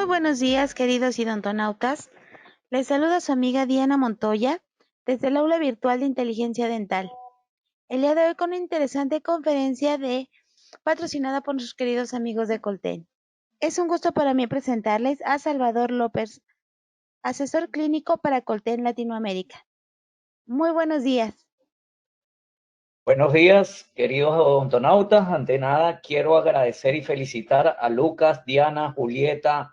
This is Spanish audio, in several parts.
Muy buenos días, queridos idontonautas. Les saluda su amiga Diana Montoya desde el aula virtual de inteligencia dental. El día de hoy con una interesante conferencia patrocinada por nuestros queridos amigos de Colten. Es un gusto para mí presentarles a Salvador López, asesor clínico para Colten Latinoamérica. Muy buenos días. Buenos días, queridos odontonautas. Ante nada, quiero agradecer y felicitar a Lucas, Diana, Julieta,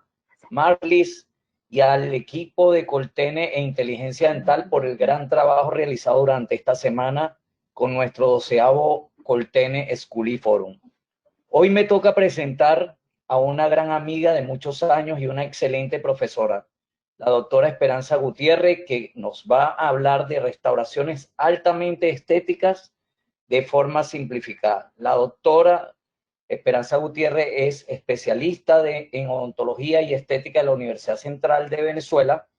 Marlis y al equipo de Coltene e Inteligencia Dental por el gran trabajo realizado durante esta semana con nuestro 12º Coltene School Forum. Hoy me toca presentar a una gran amiga de muchos años y una excelente profesora, la doctora Esperanza Gutiérrez, que nos va a hablar de restauraciones altamente estéticas de forma simplificada. La doctora Esperanza Gutiérrez es especialista en odontología y estética de la Universidad Central de Venezuela,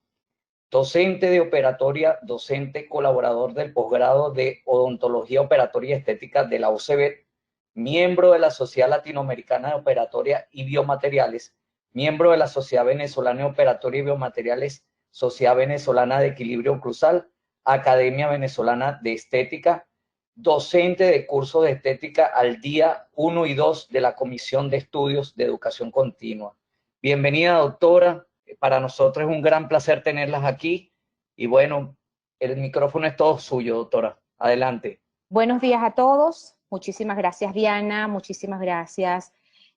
docente de operatoria, docente colaborador del posgrado de odontología operatoria y estética de la UCB, miembro de la Sociedad Latinoamericana de Operatoria y Biomateriales, miembro de la Sociedad Venezolana de Operatoria y Biomateriales, Sociedad Venezolana de Equilibrio Cruzal, Academia Venezolana de Estética, docente de cursos de estética al día 1 y 2 de la Comisión de Estudios de Educación Continua. Bienvenida, doctora. Para nosotros es un gran placer tenerlas aquí. Y bueno, el micrófono es todo suyo, doctora. Adelante. Buenos días a todos. Muchísimas gracias, Diana. Muchísimas gracias,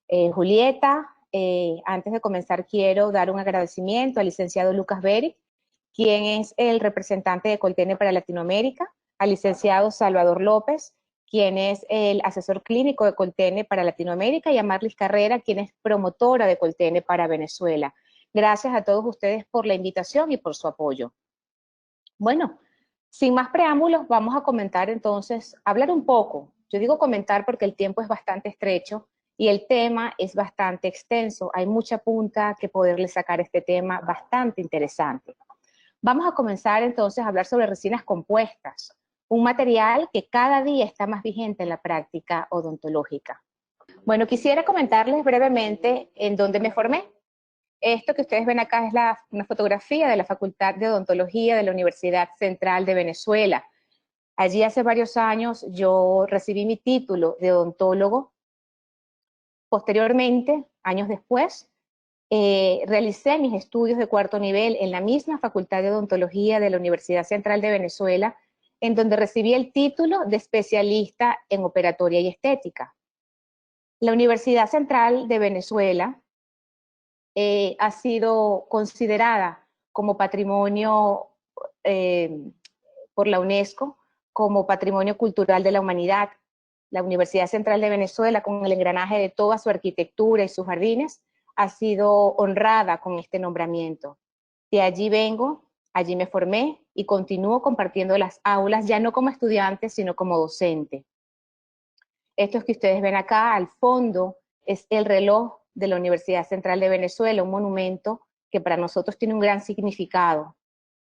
Julieta. Antes de comenzar, quiero dar un agradecimiento al licenciado Lucas Beri, quien es el representante de Coltene para Latinoamérica, al licenciado Salvador López, quien es el asesor clínico de Coltene para Latinoamérica, y a Marlis Carrera, quien es promotora de Coltene para Venezuela. Gracias a todos ustedes por la invitación y por su apoyo. Bueno, sin más preámbulos, vamos a comentar entonces, hablar un poco. Yo digo comentar porque el tiempo es bastante estrecho y el tema es bastante extenso. Hay mucha punta que poderle sacar a este tema bastante interesante. Vamos a comenzar entonces a hablar sobre resinas compuestas, un material que cada día está más vigente en la práctica odontológica. Bueno, quisiera comentarles brevemente en dónde me formé. Esto que ustedes ven acá es una fotografía de la Facultad de Odontología de la Universidad Central de Venezuela. Allí hace varios años yo recibí mi título de odontólogo. Posteriormente, años después, realicé mis estudios de cuarto nivel en la misma Facultad de Odontología de la Universidad Central de Venezuela, en donde recibí el título de especialista en operatoria y estética. La Universidad Central de Venezuela ha sido considerada como patrimonio por la UNESCO, como patrimonio cultural de la humanidad. La Universidad Central de Venezuela, con el engranaje de toda su arquitectura y sus jardines, ha sido honrada con este nombramiento. De allí vengo, allí me formé y continúo compartiendo las aulas, ya no como estudiante, sino como docente. Esto que ustedes ven acá al fondo es el reloj de la Universidad Central de Venezuela, un monumento que para nosotros tiene un gran significado.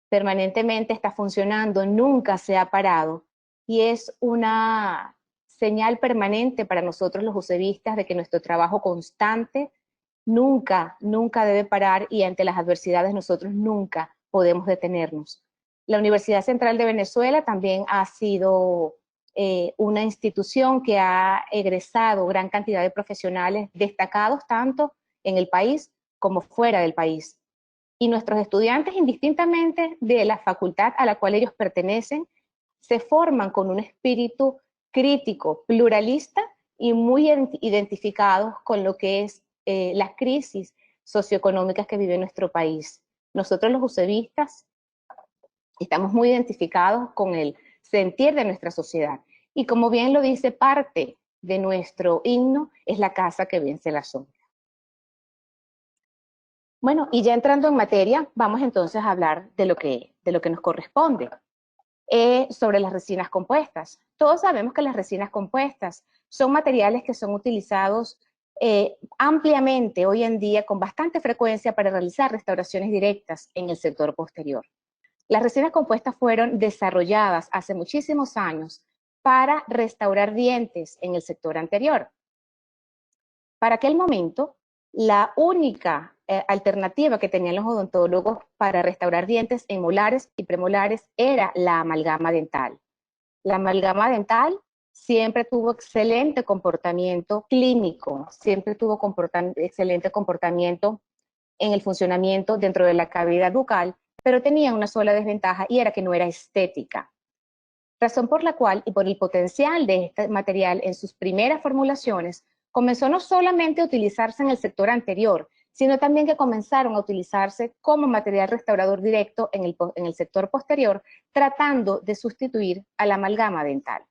Permanentemente está funcionando, nunca se ha parado, y es una señal permanente para nosotros los ucevistas de que nuestro trabajo constante nunca debe parar, y ante las adversidades nosotros nunca podemos detenernos. La Universidad Central de Venezuela también ha sido una institución que ha egresado gran cantidad de profesionales destacados tanto en el país como fuera del país. Y nuestros estudiantes, indistintamente de la facultad a la cual ellos pertenecen, se forman con un espíritu crítico, pluralista y muy identificados con lo que es las crisis socioeconómicas que vive nuestro país. Nosotros los ucevistas estamos muy identificados con el sentir de nuestra sociedad. Y como bien lo dice, parte de nuestro himno es la casa que vence la sombra. Bueno, y ya entrando en materia, vamos entonces a hablar de lo que nos corresponde, sobre las resinas compuestas. Todos sabemos que las resinas compuestas son materiales que son utilizados ampliamente hoy en día con bastante frecuencia para realizar restauraciones directas en el sector posterior. Las resinas compuestas fueron desarrolladas hace muchísimos años para restaurar dientes en el sector anterior. Para aquel momento, la única alternativa que tenían los odontólogos para restaurar dientes en molares y premolares era la amalgama dental. La amalgama dental siempre tuvo excelente comportamiento clínico, siempre tuvo excelente comportamiento en el funcionamiento dentro de la cavidad bucal, pero tenía una sola desventaja y era que no era estética. Razón por la cual, y por el potencial de este material en sus primeras formulaciones, comenzó no solamente a utilizarse en el sector anterior, sino también que comenzaron a utilizarse como material restaurador directo en el sector posterior, tratando de sustituir a la amalgama dental.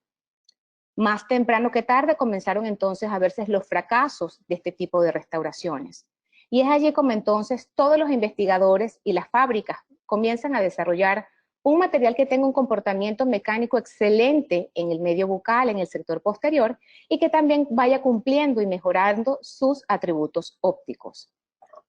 Más temprano que tarde comenzaron entonces a verse los fracasos de este tipo de restauraciones. Y es allí como entonces todos los investigadores y las fábricas comienzan a desarrollar un material que tenga un comportamiento mecánico excelente en el medio bucal, en el sector posterior, y que también vaya cumpliendo y mejorando sus atributos ópticos.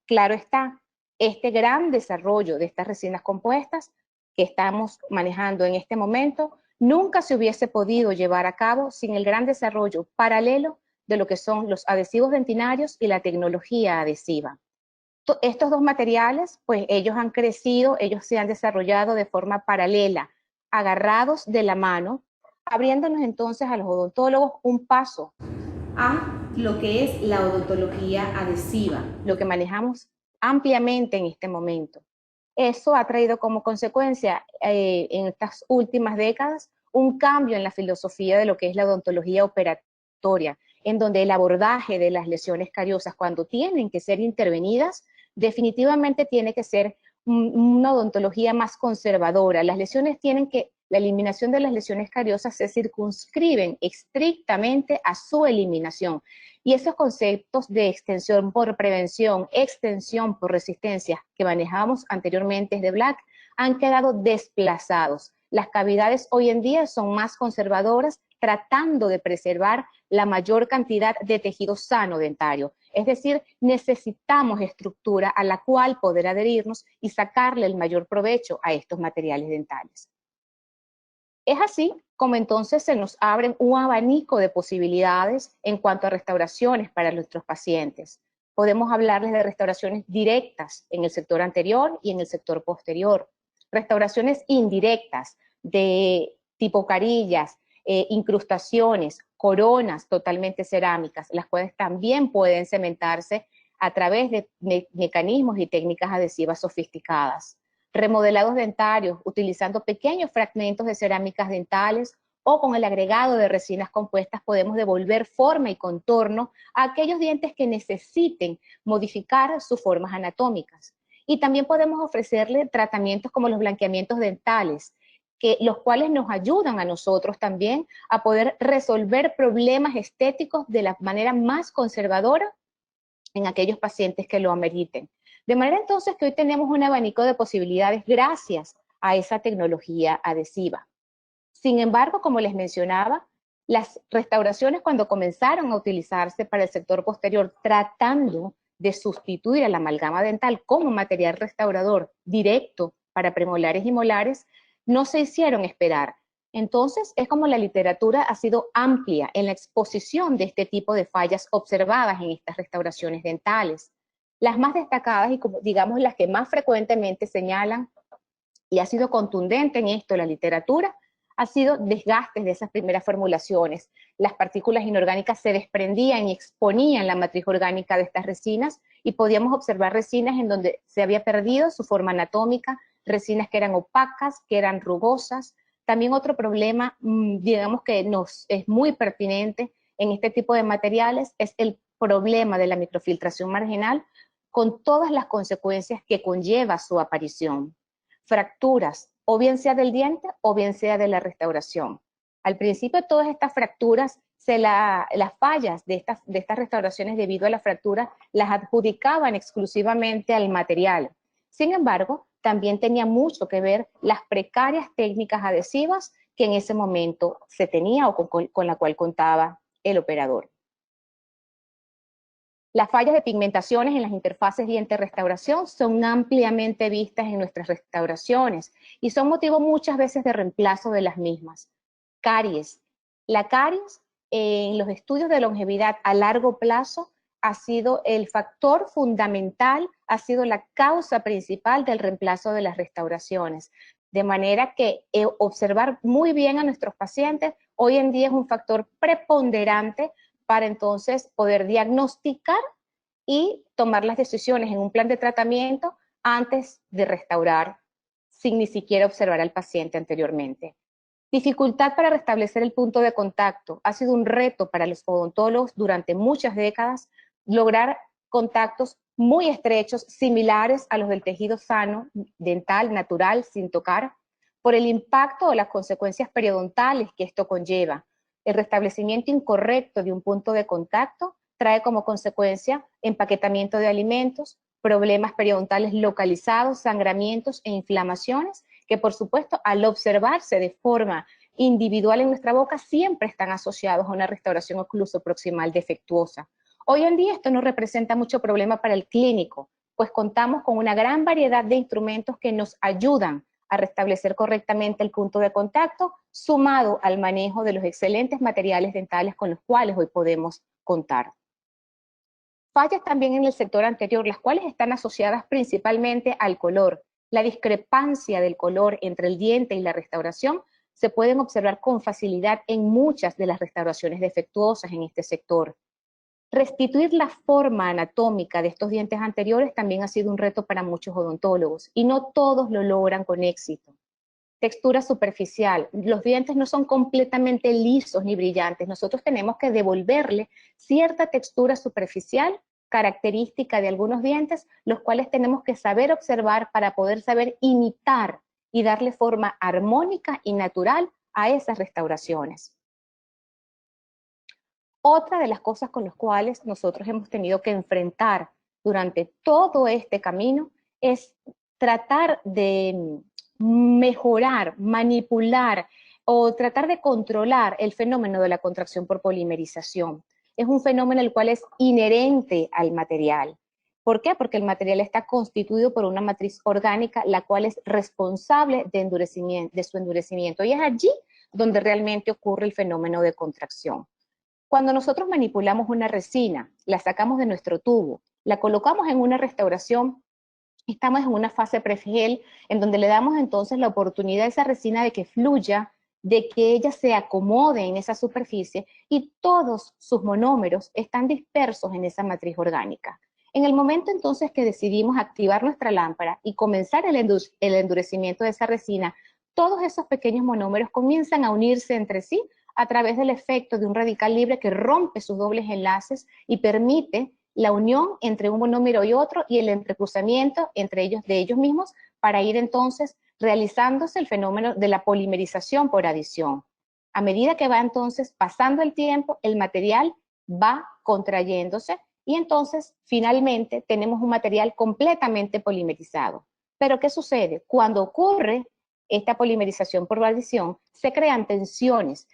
Claro está, este gran desarrollo de estas resinas compuestas que estamos manejando en este momento nunca se hubiese podido llevar a cabo sin el gran desarrollo paralelo de lo que son los adhesivos dentinarios y la tecnología adhesiva. Estos dos materiales, pues ellos han crecido, ellos se han desarrollado de forma paralela, agarrados de la mano, abriéndonos entonces a los odontólogos un paso a lo que es la odontología adhesiva, lo que manejamos ampliamente en este momento. Eso ha traído como consecuencia en estas últimas décadas un cambio en la filosofía de lo que es la odontología operatoria, en donde el abordaje de las lesiones cariosas cuando tienen que ser intervenidas definitivamente tiene que ser una odontología más conservadora. Las lesiones tienen que, la eliminación de las lesiones cariosas se circunscriben estrictamente a su eliminación. Y esos conceptos de extensión por prevención, extensión por resistencia que manejábamos anteriormente de Black han quedado desplazados. Las cavidades hoy en día son más conservadoras, tratando de preservar la mayor cantidad de tejido sano dentario. Es decir, necesitamos estructura a la cual poder adherirnos y sacarle el mayor provecho a estos materiales dentales. Es así como entonces se nos abre un abanico de posibilidades en cuanto a restauraciones para nuestros pacientes. Podemos hablarles de restauraciones directas en el sector anterior y en el sector posterior. Restauraciones indirectas de tipo carillas, incrustaciones, coronas totalmente cerámicas, las cuales también pueden cementarse a través de mecanismos y técnicas adhesivas sofisticadas. Remodelados dentarios, utilizando pequeños fragmentos de cerámicas dentales o con el agregado de resinas compuestas podemos devolver forma y contorno a aquellos dientes que necesiten modificar sus formas anatómicas. Y también podemos ofrecerle tratamientos como los blanqueamientos dentales, los cuales nos ayudan a nosotros también a poder resolver problemas estéticos de la manera más conservadora en aquellos pacientes que lo ameriten. De manera entonces que hoy tenemos un abanico de posibilidades gracias a esa tecnología adhesiva. Sin embargo, como les mencionaba, las restauraciones cuando comenzaron a utilizarse para el sector posterior tratando de sustituir a la amalgama dental como material restaurador directo para premolares y molares, no se hicieron esperar. Entonces, es como la literatura ha sido amplia en la exposición de este tipo de fallas observadas en estas restauraciones dentales. Las más destacadas y como digamos las que más frecuentemente señalan, y ha sido contundente en esto la literatura, ha sido desgastes de esas primeras formulaciones. Las partículas inorgánicas se desprendían y exponían la matriz orgánica de estas resinas y podíamos observar resinas en donde se había perdido su forma anatómica, resinas que eran opacas, que eran rugosas. También otro problema, digamos que nos es muy pertinente en este tipo de materiales, es el problema de la microfiltración marginal con todas las consecuencias que conlleva su aparición. Fracturas, o bien sea del diente o bien sea de la restauración. Al principio todas estas fracturas, las fallas de estas restauraciones debido a la fractura las adjudicaban exclusivamente al material. Sin embargo, también tenía mucho que ver las precarias técnicas adhesivas que en ese momento se tenía o con la cual contaba el operador. Las fallas de pigmentaciones en las interfaces diente-restauración son ampliamente vistas en nuestras restauraciones y son motivo muchas veces de reemplazo de las mismas. Caries. La caries en los estudios de longevidad a largo plazo ha sido el factor fundamental, ha sido la causa principal del reemplazo de las restauraciones. De manera que observar muy bien a nuestros pacientes hoy en día es un factor preponderante para entonces poder diagnosticar y tomar las decisiones en un plan de tratamiento antes de restaurar, sin ni siquiera observar al paciente anteriormente. Dificultad para restablecer el punto de contacto. Ha sido un reto para los odontólogos durante muchas décadas lograr contactos muy estrechos, similares a los del tejido sano, dental, natural, sin tocar, por el impacto o las consecuencias periodontales que esto conlleva. El restablecimiento incorrecto de un punto de contacto trae como consecuencia empaquetamiento de alimentos, problemas periodontales localizados, sangramientos e inflamaciones, que por supuesto al observarse de forma individual en nuestra boca siempre están asociados a una restauración ocluso proximal defectuosa. Hoy en día esto no representa mucho problema para el clínico, pues contamos con una gran variedad de instrumentos que nos ayudan a restablecer correctamente el punto de contacto, sumado al manejo de los excelentes materiales dentales con los cuales hoy podemos contar. Fallas también en el sector anterior, las cuales están asociadas principalmente al color. La discrepancia del color entre el diente y la restauración se pueden observar con facilidad en muchas de las restauraciones defectuosas en este sector. Restituir la forma anatómica de estos dientes anteriores también ha sido un reto para muchos odontólogos y no todos lo logran con éxito. Textura superficial. Los dientes no son completamente lisos ni brillantes. Nosotros tenemos que devolverle cierta textura superficial característica de algunos dientes, los cuales tenemos que saber observar para poder saber imitar y darle forma armónica y natural a esas restauraciones. Otra de las cosas con las cuales nosotros hemos tenido que enfrentar durante todo este camino es tratar de mejorar, manipular o tratar de controlar el fenómeno de la contracción por polimerización. Es un fenómeno el cual es inherente al material. ¿Por qué? Porque el material está constituido por una matriz orgánica, la cual es responsable de su endurecimiento. Y es allí donde realmente ocurre el fenómeno de contracción. Cuando nosotros manipulamos una resina, la sacamos de nuestro tubo, la colocamos en una restauración, estamos en una fase pregel en donde le damos entonces la oportunidad a esa resina de que fluya, de que ella se acomode en esa superficie y todos sus monómeros están dispersos en esa matriz orgánica. En el momento entonces que decidimos activar nuestra lámpara y comenzar el endurecimiento de esa resina, todos esos pequeños monómeros comienzan a unirse entre sí a través del efecto de un radical libre que rompe sus dobles enlaces y permite la unión entre un monómero y otro y el entrecruzamiento entre ellos de ellos mismos para ir entonces realizándose el fenómeno de la polimerización por adición. A medida que va entonces pasando el tiempo, el material va contrayéndose y entonces finalmente tenemos un material completamente polimerizado. Pero ¿qué sucede? Cuando ocurre esta polimerización por adición, se crean tensiones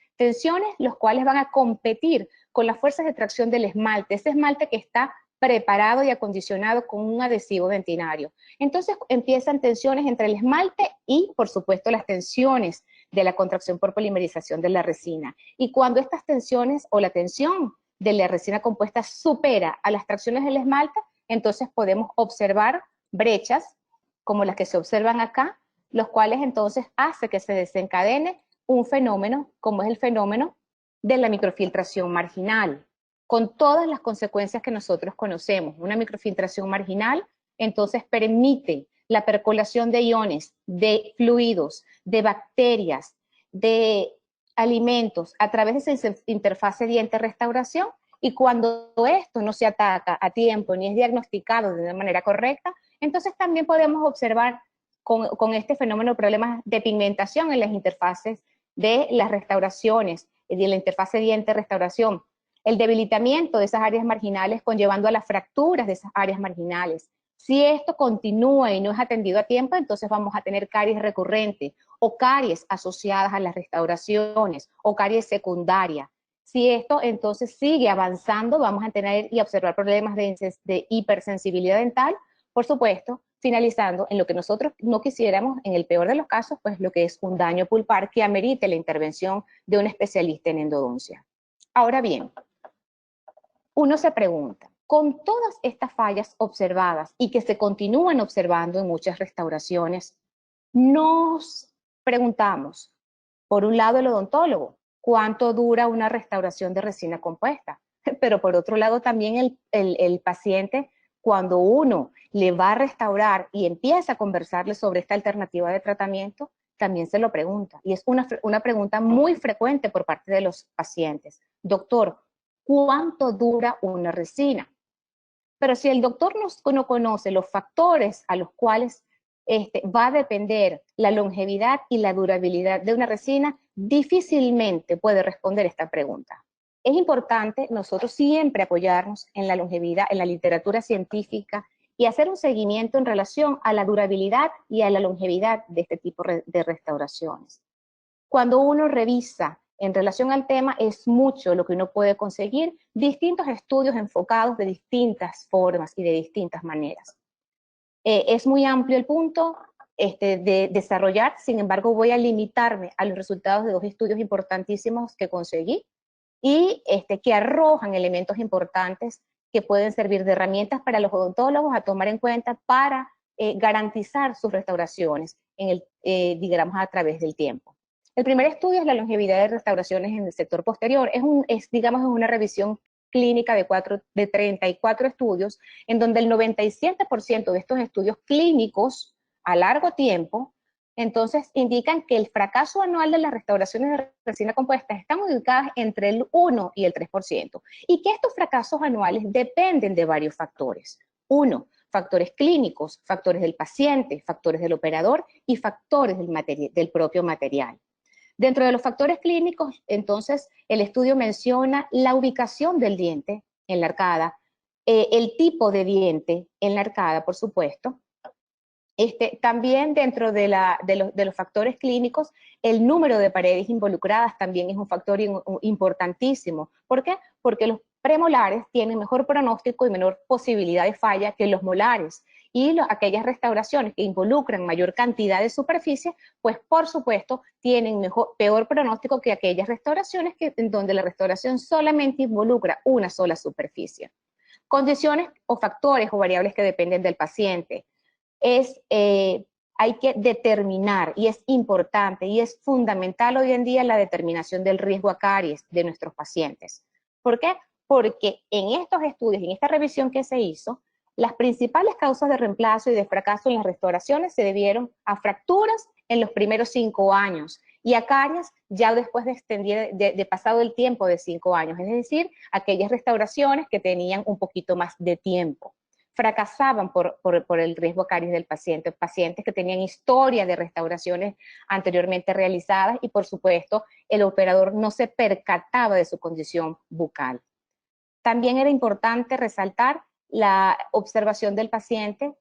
los cuales van a competir con las fuerzas de tracción del esmalte, ese esmalte que está preparado y acondicionado con un adhesivo dentinario. Entonces empiezan tensiones entre el esmalte y, por supuesto, las tensiones de la contracción por polimerización de la resina. Y cuando estas tensiones o la tensión de la resina compuesta supera a las tracciones del esmalte, entonces podemos observar brechas como las que se observan acá, los cuales entonces hace que se desencadene un fenómeno como es el fenómeno de la microfiltración marginal, con todas las consecuencias que nosotros conocemos. Una microfiltración marginal entonces permite la percolación de iones, de fluidos, de bacterias, de alimentos a través de esa interfase diente-restauración, y cuando esto no se ataca a tiempo ni es diagnosticado de una manera correcta, entonces también podemos observar con este fenómeno problemas de pigmentación en las interfaces de las restauraciones, de la interfase diente-restauración, el debilitamiento de esas áreas marginales conllevando a las fracturas de esas áreas marginales. Si esto continúa y no es atendido a tiempo, entonces vamos a tener caries recurrente o caries asociadas a las restauraciones o caries secundaria. Si esto entonces sigue avanzando, vamos a tener y observar problemas de hipersensibilidad dental, por supuesto, finalizando en lo que nosotros no quisiéramos, en el peor de los casos, pues lo que es un daño pulpar que amerite la intervención de un especialista en endodoncia. Ahora bien, uno se pregunta, Con todas estas fallas observadas y que se continúan observando en muchas restauraciones, nos preguntamos, por un lado el odontólogo, ¿cuánto dura una restauración de resina compuesta? Pero por otro lado también el paciente, cuando uno le va a restaurar y empieza a conversarle sobre esta alternativa de tratamiento, también se lo pregunta. Y es una pregunta muy frecuente por parte de los pacientes. Doctor, ¿cuánto dura una resina? Pero si el doctor no conoce los factores a los cuales va a depender la longevidad y la durabilidad de una resina, difícilmente puede responder esta pregunta. Es importante nosotros siempre apoyarnos en la longevidad, en la literatura científica y hacer un seguimiento en relación a la durabilidad y a la longevidad de este tipo de restauraciones. Cuando uno revisa en relación al tema, es mucho lo que uno puede conseguir, distintos estudios enfocados de distintas formas y de distintas maneras. Es muy amplio el punto de desarrollar, sin embargo voy a limitarme a los resultados de 2 estudios importantísimos que conseguí y que arrojan elementos importantes que pueden servir de herramientas para los odontólogos a tomar en cuenta para garantizar sus restauraciones, digamos, a través del tiempo. El primer estudio es la longevidad de restauraciones en el sector posterior. Digamos, una revisión clínica de 34 estudios, en donde el 97% de estos estudios clínicos a largo tiempo, entonces indican que el fracaso anual de las restauraciones de resina compuesta están ubicadas entre el 1 y el 3%, y que estos fracasos anuales dependen de varios factores. 1, factores clínicos, factores del paciente, factores del operador y factores del propio material. Dentro de los factores clínicos, entonces, el estudio menciona la ubicación del diente en la arcada, el tipo de diente en la arcada, por supuesto. También dentro de los factores clínicos, el número de paredes involucradas también es un factor importantísimo. ¿Por qué? Porque los premolares tienen mejor pronóstico y menor posibilidad de falla que los molares. Y aquellas restauraciones que involucran mayor cantidad de superficie, pues por supuesto tienen peor pronóstico que aquellas restauraciones en donde la restauración solamente involucra una sola superficie. Condiciones o factores o variables que dependen del paciente. Hay que determinar, y es importante y es fundamental hoy en día la determinación del riesgo a caries de nuestros pacientes. ¿Por qué? Porque en estos estudios, en esta revisión que se hizo, las principales causas de reemplazo y de fracaso en las restauraciones se debieron a fracturas en los primeros 5 años y a caries ya después de pasado el tiempo de 5 años, es decir, aquellas restauraciones que tenían un poquito más de tiempo. Fracasaban por el riesgo a caries del paciente, pacientes que tenían historia de restauraciones anteriormente realizadas y por supuesto el operador no se percataba de su condición bucal. También era importante resaltar la observación del paciente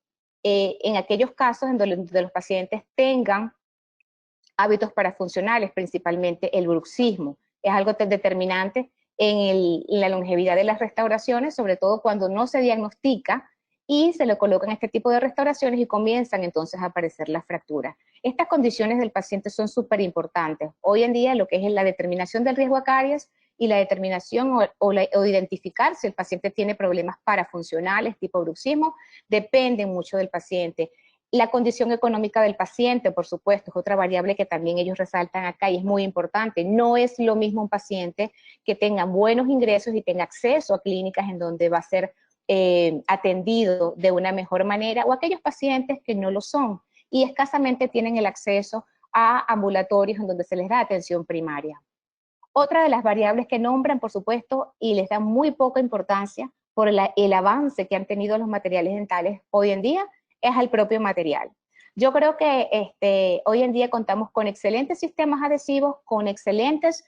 en aquellos casos en donde los pacientes tengan hábitos parafuncionales, principalmente el bruxismo. Es algo determinante en la longevidad de las restauraciones, sobre todo cuando no se diagnostica y se le colocan este tipo de restauraciones y comienzan entonces a aparecer las fracturas. Estas condiciones del paciente son súper importantes. Hoy en día lo que es la determinación del riesgo a caries y la determinación o identificar si el paciente tiene problemas parafuncionales tipo bruxismo, depende mucho del paciente. La condición económica del paciente, por supuesto, es otra variable que también ellos resaltan acá y es muy importante. No es lo mismo un paciente que tenga buenos ingresos y tenga acceso a clínicas en donde va a ser atendido de una mejor manera, o aquellos pacientes que no lo son y escasamente tienen el acceso a ambulatorios en donde se les da atención primaria. Otra de las variables que nombran, por supuesto, y les da muy poca importancia por el avance que han tenido los materiales dentales hoy en día, es al propio material. Yo creo que hoy en día contamos con excelentes sistemas adhesivos, con excelentes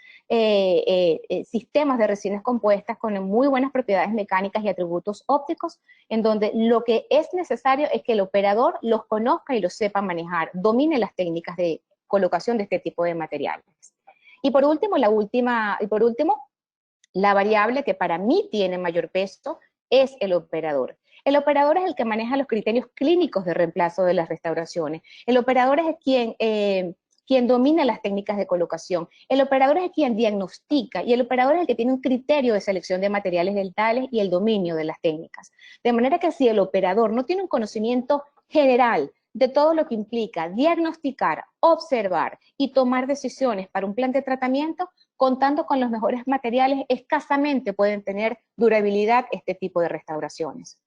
sistemas de resinas compuestas, con muy buenas propiedades mecánicas y atributos ópticos, en donde lo que es necesario es que el operador los conozca y los sepa manejar, domine las técnicas de colocación de este tipo de materiales. Y por último, la variable que para mí tiene mayor peso es el operador. El operador es el que maneja los criterios clínicos de reemplazo de las restauraciones. El operador es quien quien domina las técnicas de colocación. El operador es quien diagnostica y el operador es el que tiene un criterio de selección de materiales dentales y el dominio de las técnicas. De manera que si el operador no tiene un conocimiento general de todo lo que implica diagnosticar, observar y tomar decisiones para un plan de tratamiento, contando con los mejores materiales, escasamente pueden tener durabilidad este tipo de restauraciones.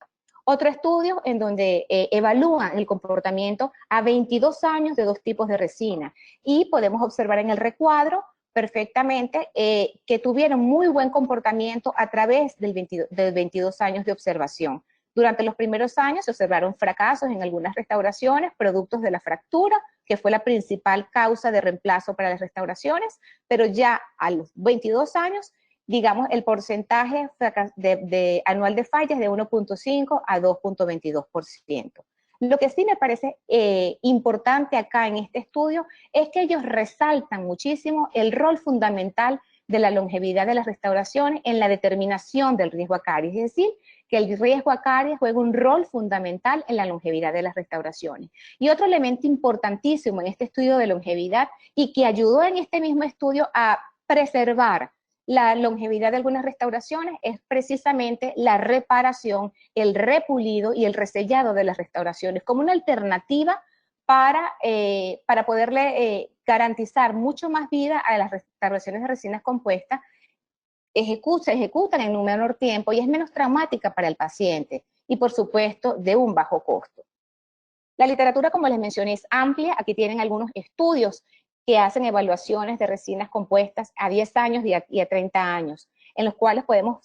Otro estudio en donde evalúan el comportamiento a 22 años de dos tipos de resina y podemos observar en el recuadro perfectamente que tuvieron muy buen comportamiento a través de 22 años de observación. Durante los primeros años se observaron fracasos en algunas restauraciones, productos de la fractura, que fue la principal causa de reemplazo para las restauraciones, pero ya a los 22 años, digamos, el porcentaje anual de fallas de 1.5 a 2.22%. Lo que sí me parece importante acá en este estudio es que ellos resaltan muchísimo el rol fundamental de la longevidad de las restauraciones en la determinación del riesgo a caries, es decir, que el riesgo a caries juega un rol fundamental en la longevidad de las restauraciones. Y otro elemento importantísimo en este estudio de longevidad y que ayudó en este mismo estudio a preservar la longevidad de algunas restauraciones es precisamente la reparación, el repulido y el resellado de las restauraciones como una alternativa para poderle garantizar mucho más vida a las restauraciones de resinas compuestas. Se ejecutan en un menor tiempo y es menos traumática para el paciente y, por supuesto, de un bajo costo. La literatura, como les mencioné, es amplia. Aquí tienen algunos estudios que hacen evaluaciones de resinas compuestas a 10 años y a 30 años, en los cuales podemos,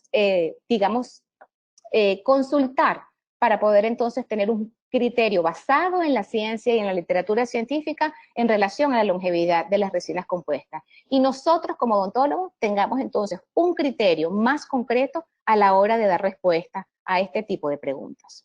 consultar para poder entonces tener un criterio basado en la ciencia y en la literatura científica en relación a la longevidad de las resinas compuestas. Y nosotros como odontólogos tengamos entonces un criterio más concreto a la hora de dar respuesta a este tipo de preguntas.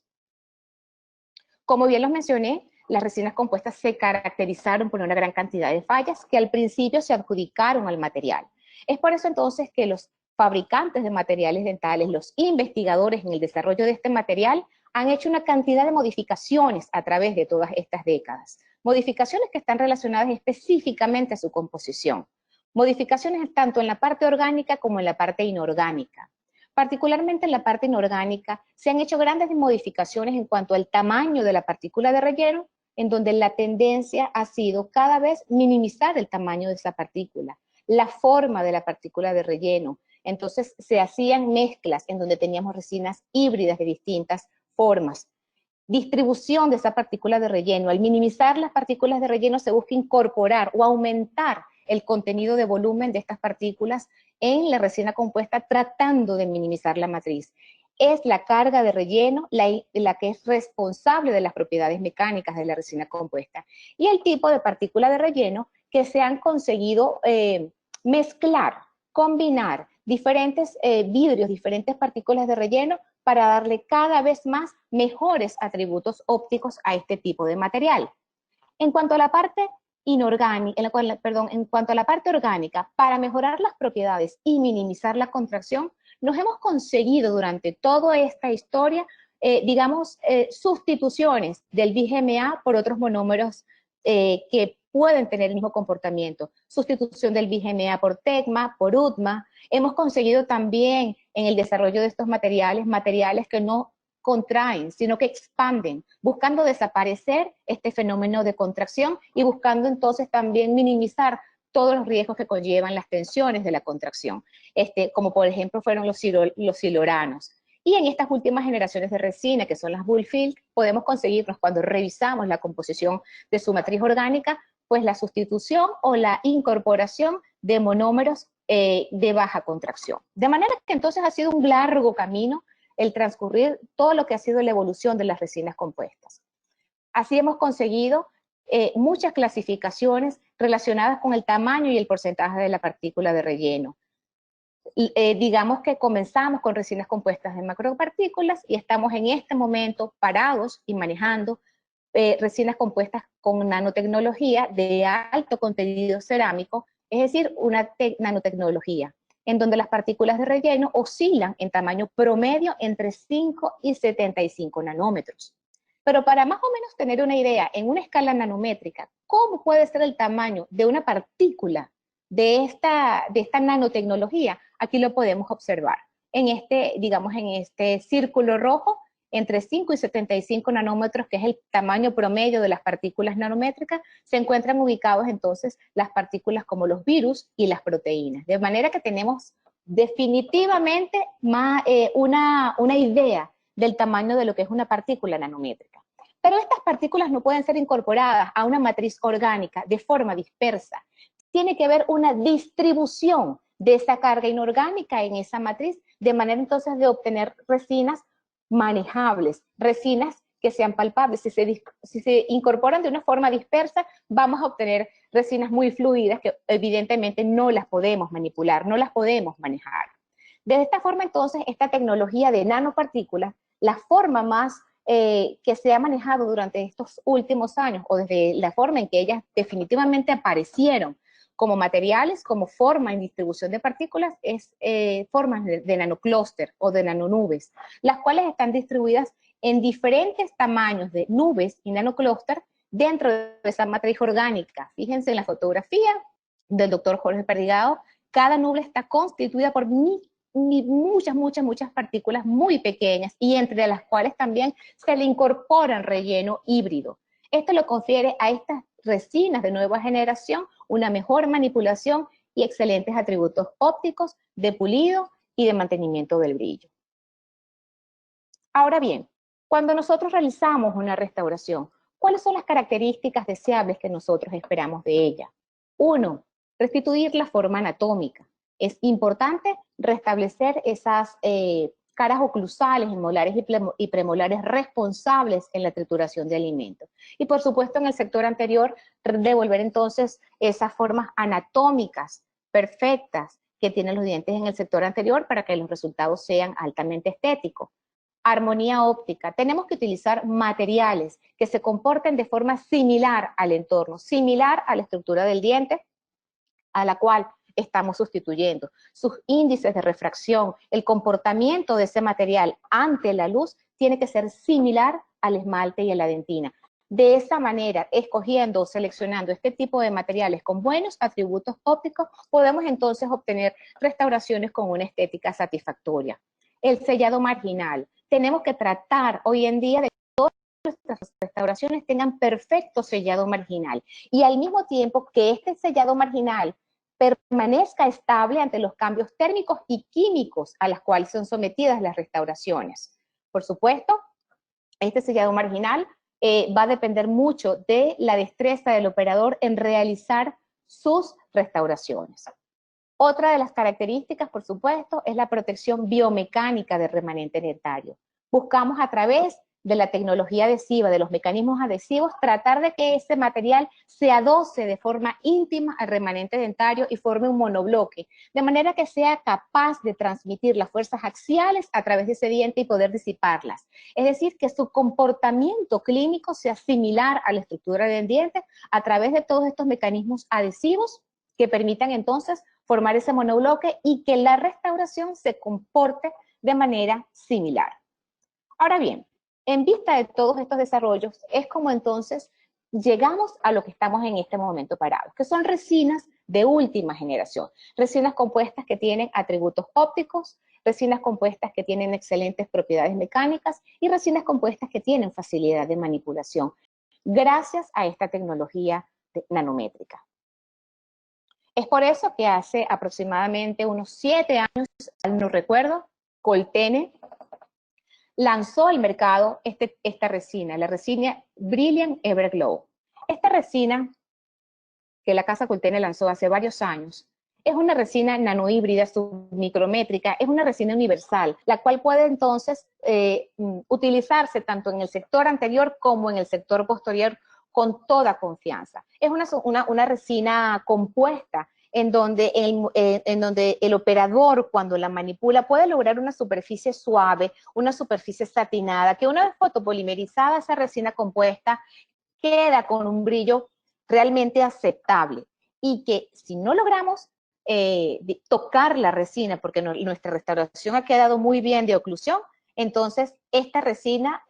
Como bien los mencioné, las resinas compuestas se caracterizaron por una gran cantidad de fallas que al principio se adjudicaron al material. Es por eso entonces que los fabricantes de materiales dentales, los investigadores en el desarrollo de este material, han hecho una cantidad de modificaciones a través de todas estas décadas. Modificaciones que están relacionadas específicamente a su composición. Modificaciones tanto en la parte orgánica como en la parte inorgánica. Particularmente en la parte inorgánica, se han hecho grandes modificaciones en cuanto al tamaño de la partícula de relleno, en donde la tendencia ha sido cada vez minimizar el tamaño de esa partícula, la forma de la partícula de relleno. Entonces se hacían mezclas en donde teníamos resinas híbridas de distintas formas. Distribución de esa partícula de relleno. Al minimizar las partículas de relleno se busca incorporar o aumentar el contenido de volumen de estas partículas en la resina compuesta, tratando de minimizar la matriz. Es la carga de relleno la que es responsable de las propiedades mecánicas de la resina compuesta. Y el tipo de partícula de relleno que se han conseguido mezclar, combinar diferentes vidrios, diferentes partículas de relleno para darle cada vez más mejores atributos ópticos a este tipo de material. En cuanto a la parte en cuanto a la parte orgánica, para mejorar las propiedades y minimizar la contracción, nos hemos conseguido durante toda esta historia, sustituciones del BGMA por otros monómeros que pueden tener el mismo comportamiento. Sustitución del BGMA por TECMA, por UTMA. Hemos conseguido también en el desarrollo de estos materiales que no contraen, sino que expanden, buscando desaparecer este fenómeno de contracción y buscando entonces también minimizar todos los riesgos que conllevan las tensiones de la contracción, como por ejemplo fueron los siloranos. Y en estas últimas generaciones de resina, que son las Bullfield, podemos conseguirnos, cuando revisamos la composición de su matriz orgánica, pues la sustitución o la incorporación de monómeros de baja contracción. De manera que entonces ha sido un largo camino el transcurrir todo lo que ha sido la evolución de las resinas compuestas. Así hemos conseguido muchas clasificaciones relacionadas con el tamaño y el porcentaje de la partícula de relleno. Digamos que comenzamos con resinas compuestas de macropartículas y estamos en este momento parados y manejando resinas compuestas con nanotecnología de alto contenido cerámico, es decir, una nanotecnología, en donde las partículas de relleno oscilan en tamaño promedio entre 5 y 75 nanómetros. Pero para más o menos tener una idea, en una escala nanométrica, ¿cómo puede ser el tamaño de una partícula de esta nanotecnología? Aquí lo podemos observar. En digamos, en este círculo rojo, entre 5 y 75 nanómetros, que es el tamaño promedio de las partículas nanométricas, se encuentran ubicados entonces las partículas como los virus y las proteínas. De manera que tenemos definitivamente una idea del tamaño de lo que es una partícula nanométrica. Pero estas partículas no pueden ser incorporadas a una matriz orgánica de forma dispersa. Tiene que haber una distribución de esa carga inorgánica en esa matriz, de manera entonces de obtener resinas manejables, resinas que sean palpables. Si se incorporan de una forma dispersa, vamos a obtener resinas muy fluidas que evidentemente no las podemos manipular, no las podemos manejar. De esta forma entonces, esta tecnología de nanopartículas, la forma más que se ha manejado durante estos últimos años, o desde la forma en que ellas definitivamente aparecieron como materiales, como forma en distribución de partículas, es formas de nanoclúster o de nanonubes, las cuales están distribuidas en diferentes tamaños de nubes y nanoclúster dentro de esa matriz orgánica. Fíjense en la fotografía del doctor Jorge Perdigao, cada nube está constituida por muchas partículas muy pequeñas, y entre las cuales también se le incorporan relleno híbrido. Esto lo confiere a estas resinas de nueva generación una mejor manipulación y excelentes atributos ópticos de pulido y de mantenimiento del brillo. Ahora bien, cuando nosotros realizamos una restauración, ¿cuáles son las características deseables que nosotros esperamos de ella? 1. Restituir la forma anatómica. Es importante restablecer esas caras oclusales, molares y premolares responsables en la trituración de alimentos. Y por supuesto en el sector anterior, devolver entonces esas formas anatómicas perfectas que tienen los dientes en el sector anterior para que los resultados sean altamente estéticos. Armonía óptica. Tenemos que utilizar materiales que se comporten de forma similar al entorno, similar a la estructura del diente a la cual estamos sustituyendo. Sus índices de refracción, el comportamiento de ese material ante la luz tiene que ser similar al esmalte y a la dentina. De esa manera, escogiendo o seleccionando este tipo de materiales con buenos atributos ópticos, podemos entonces obtener restauraciones con una estética satisfactoria. El sellado marginal. Tenemos que tratar hoy en día de que todas nuestras restauraciones tengan perfecto sellado marginal, y al mismo tiempo que este sellado marginal permanezca estable ante los cambios térmicos y químicos a los cuales son sometidas las restauraciones. Por supuesto, este sellado marginal va a depender mucho de la destreza del operador en realizar sus restauraciones. Otra de las características, por supuesto, es la protección biomecánica del remanente dentario. Buscamos a través de la tecnología adhesiva, de los mecanismos adhesivos, tratar de que ese material se adoce de forma íntima al remanente dentario y forme un monobloque, de manera que sea capaz de transmitir las fuerzas axiales a través de ese diente y poder disiparlas. Es decir, que su comportamiento clínico sea similar a la estructura del diente a través de todos estos mecanismos adhesivos que permitan entonces formar ese monobloque y que la restauración se comporte de manera similar. Ahora bien, en vista de todos estos desarrollos, es como entonces llegamos a lo que estamos en este momento parados, que son resinas de última generación, resinas compuestas que tienen atributos ópticos, resinas compuestas que tienen excelentes propiedades mecánicas y resinas compuestas que tienen facilidad de manipulación, gracias a esta tecnología nanométrica. Es por eso que hace aproximadamente unos 7 años, no recuerdo, Coltene lanzó al mercado esta resina, la resina Brilliant Everglow. Esta resina que la casa Coltene lanzó hace varios años es una resina nanohíbrida submicrométrica, es una resina universal, la cual puede entonces utilizarse tanto en el sector anterior como en el sector posterior con toda confianza. Es una resina compuesta en donde el operador, cuando la manipula, puede lograr una superficie suave, una superficie satinada, que una vez fotopolimerizada esa resina compuesta queda con un brillo realmente aceptable, y que si no logramos tocar la resina, porque nuestra restauración ha quedado muy bien de oclusión, entonces esta resina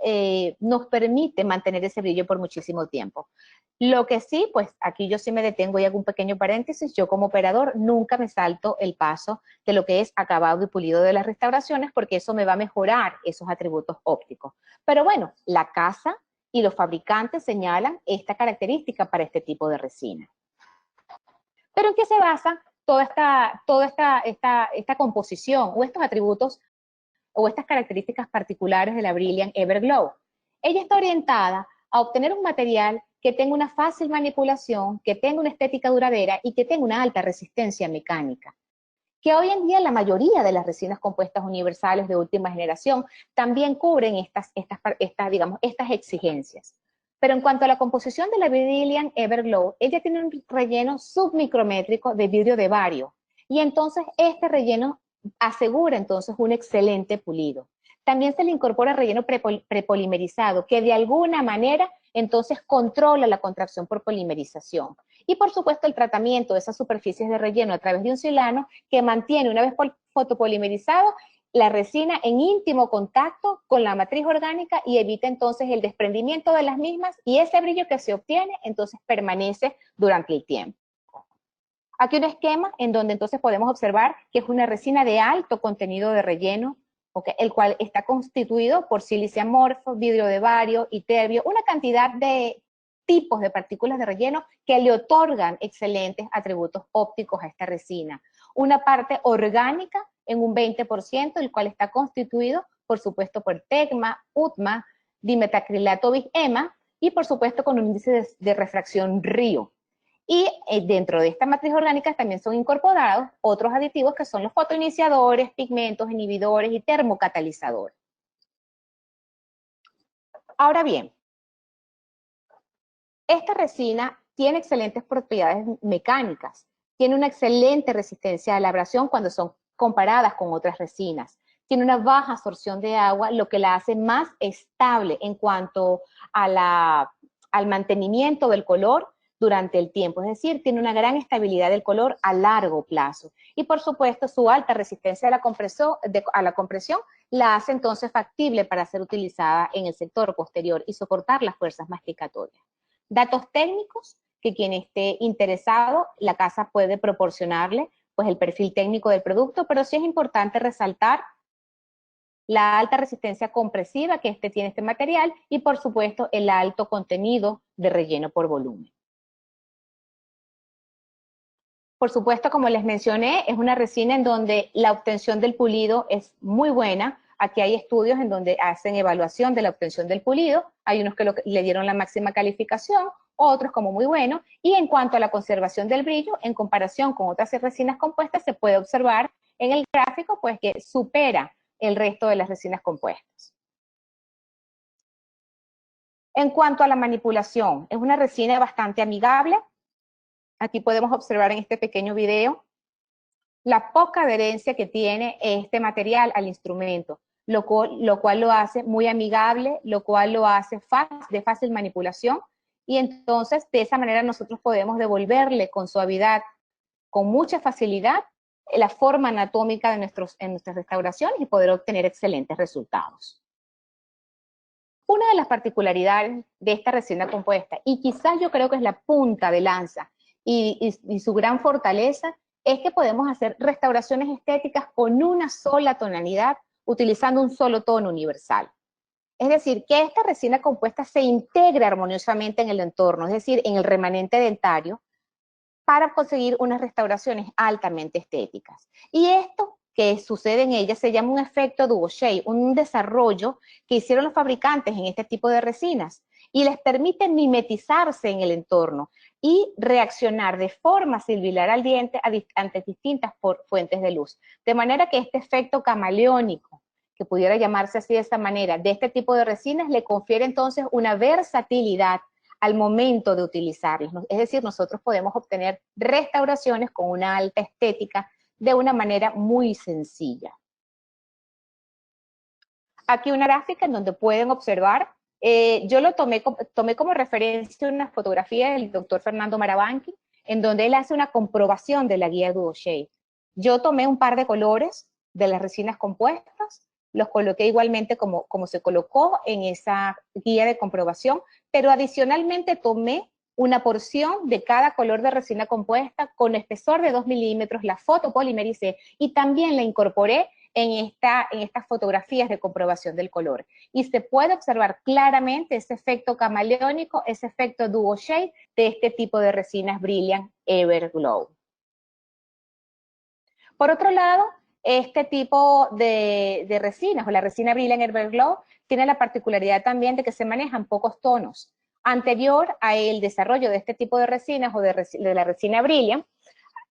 nos permite mantener ese brillo por muchísimo tiempo. Lo que sí, pues aquí yo sí me detengo y hago un pequeño paréntesis, yo como operador nunca me salto el paso de lo que es acabado y pulido de las restauraciones, porque eso me va a mejorar esos atributos ópticos. Pero bueno, la casa y los fabricantes señalan esta característica para este tipo de resina. ¿Pero en qué se basa toda esta composición o estos atributos o estas características particulares de la Brilliant Everglow? Ella está orientada a obtener un material que tenga una fácil manipulación, que tenga una estética duradera y que tenga una alta resistencia mecánica. Que hoy en día la mayoría de las resinas compuestas universales de última generación también cubren estas exigencias. Pero en cuanto a la composición de la Brilliant Everglow, ella tiene un relleno submicrométrico de vidrio de bario. Y entonces este relleno asegura entonces un excelente pulido. También se le incorpora relleno prepolimerizado, que de alguna manera entonces controla la contracción por polimerización. Y por supuesto el tratamiento de esas superficies de relleno a través de un silano que mantiene, una vez fotopolimerizado, la resina en íntimo contacto con la matriz orgánica y evita entonces el desprendimiento de las mismas, y ese brillo que se obtiene entonces permanece durante el tiempo. Aquí un esquema en donde entonces podemos observar que es una resina de alto contenido de relleno, el cual está constituido por sílice amorfo, vidrio de bario, iterbio, una cantidad de tipos de partículas de relleno que le otorgan excelentes atributos ópticos a esta resina. Una parte orgánica en un 20%, el cual está constituido, por supuesto, por tecma, utma, dimetacrilato bis-ema, y por supuesto con un índice de refracción RIO. Y dentro de esta matriz orgánica también son incorporados otros aditivos que son los fotoiniciadores, pigmentos, inhibidores y termocatalizadores. Ahora bien, esta resina tiene excelentes propiedades mecánicas, tiene una excelente resistencia a la abrasión cuando son comparadas con otras resinas, tiene una baja absorción de agua, lo que la hace más estable en cuanto a al mantenimiento del color durante el tiempo, es decir, tiene una gran estabilidad del color a largo plazo. Y por supuesto, su alta resistencia a la compresión la hace entonces factible para ser utilizada en el sector posterior y soportar las fuerzas masticatorias. Datos técnicos que quien esté interesado, la casa puede proporcionarle pues el perfil técnico del producto, pero sí es importante resaltar la alta resistencia compresiva que tiene este material y por supuesto el alto contenido de relleno por volumen. Por supuesto, como les mencioné, es una resina en donde la obtención del pulido es muy buena. Aquí hay estudios en donde hacen evaluación de la obtención del pulido. Hay unos que le dieron la máxima calificación, otros como muy bueno. Y en cuanto a la conservación del brillo, en comparación con otras resinas compuestas, se puede observar en el gráfico pues que supera el resto de las resinas compuestas. En cuanto a la manipulación, es una resina bastante amigable. Aquí podemos observar en este pequeño video la poca adherencia que tiene este material al instrumento, lo cual lo hace muy amigable, lo cual lo hace de fácil manipulación, y entonces de esa manera nosotros podemos devolverle con suavidad, con mucha facilidad, la forma anatómica de nuestras restauraciones y poder obtener excelentes resultados. Una de las particularidades de esta resina compuesta, y quizás yo creo que es la punta de lanza y su gran fortaleza, es que podemos hacer restauraciones estéticas con una sola tonalidad, utilizando un solo tono universal. Es decir, que esta resina compuesta se integra armoniosamente en el entorno, es decir, en el remanente dentario, para conseguir unas restauraciones altamente estéticas. Y esto que sucede en ella se llama un efecto Duvauchet, un desarrollo que hicieron los fabricantes en este tipo de resinas y les permite mimetizarse en el entorno y reaccionar de forma similar al diente ante distintas fuentes de luz. De manera que este efecto camaleónico, que pudiera llamarse así de esta manera, de este tipo de resinas, le confiere entonces una versatilidad al momento de utilizarlos. Es decir, nosotros podemos obtener restauraciones con una alta estética de una manera muy sencilla. Aquí una gráfica en donde pueden observar, yo tomé como referencia una fotografía del doctor Fernando Marabanqui, en donde él hace una comprobación de la guía Duvauchet. Yo tomé un par de colores de las resinas compuestas, los coloqué igualmente como se colocó en esa guía de comprobación, pero adicionalmente tomé una porción de cada color de resina compuesta con espesor de 2 milímetros, la fotopolimericé y también la incorporé en estas fotografías de comprobación del color. Y se puede observar claramente ese efecto camaleónico, ese efecto duo shade de este tipo de resinas Brilliant Everglow. Por otro lado, este tipo de resinas, o la resina Brilliant Everglow, tiene la particularidad también de que se manejan pocos tonos. Anterior a el desarrollo de este tipo de resinas o de la resina Brilliant,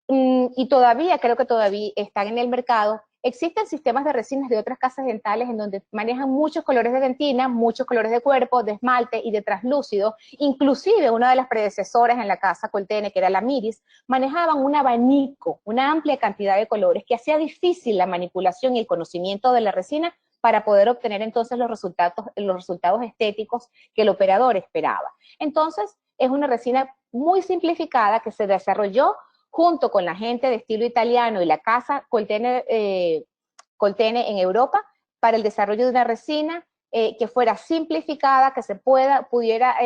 y todavía, creo que todavía están en el mercado, existen sistemas de resinas de otras casas dentales en donde manejan muchos colores de dentina, muchos colores de cuerpo, de esmalte y de translúcido. Inclusive una de las predecesoras en la casa Coltene, que era la Miris, manejaban un abanico, una amplia cantidad de colores que hacía difícil la manipulación y el conocimiento de la resina para poder obtener entonces los resultados estéticos que el operador esperaba. Entonces, es una resina muy simplificada que se desarrolló junto con la gente de estilo italiano y la casa Coltene en Europa, para el desarrollo de una resina que fuera simplificada, que se pudiera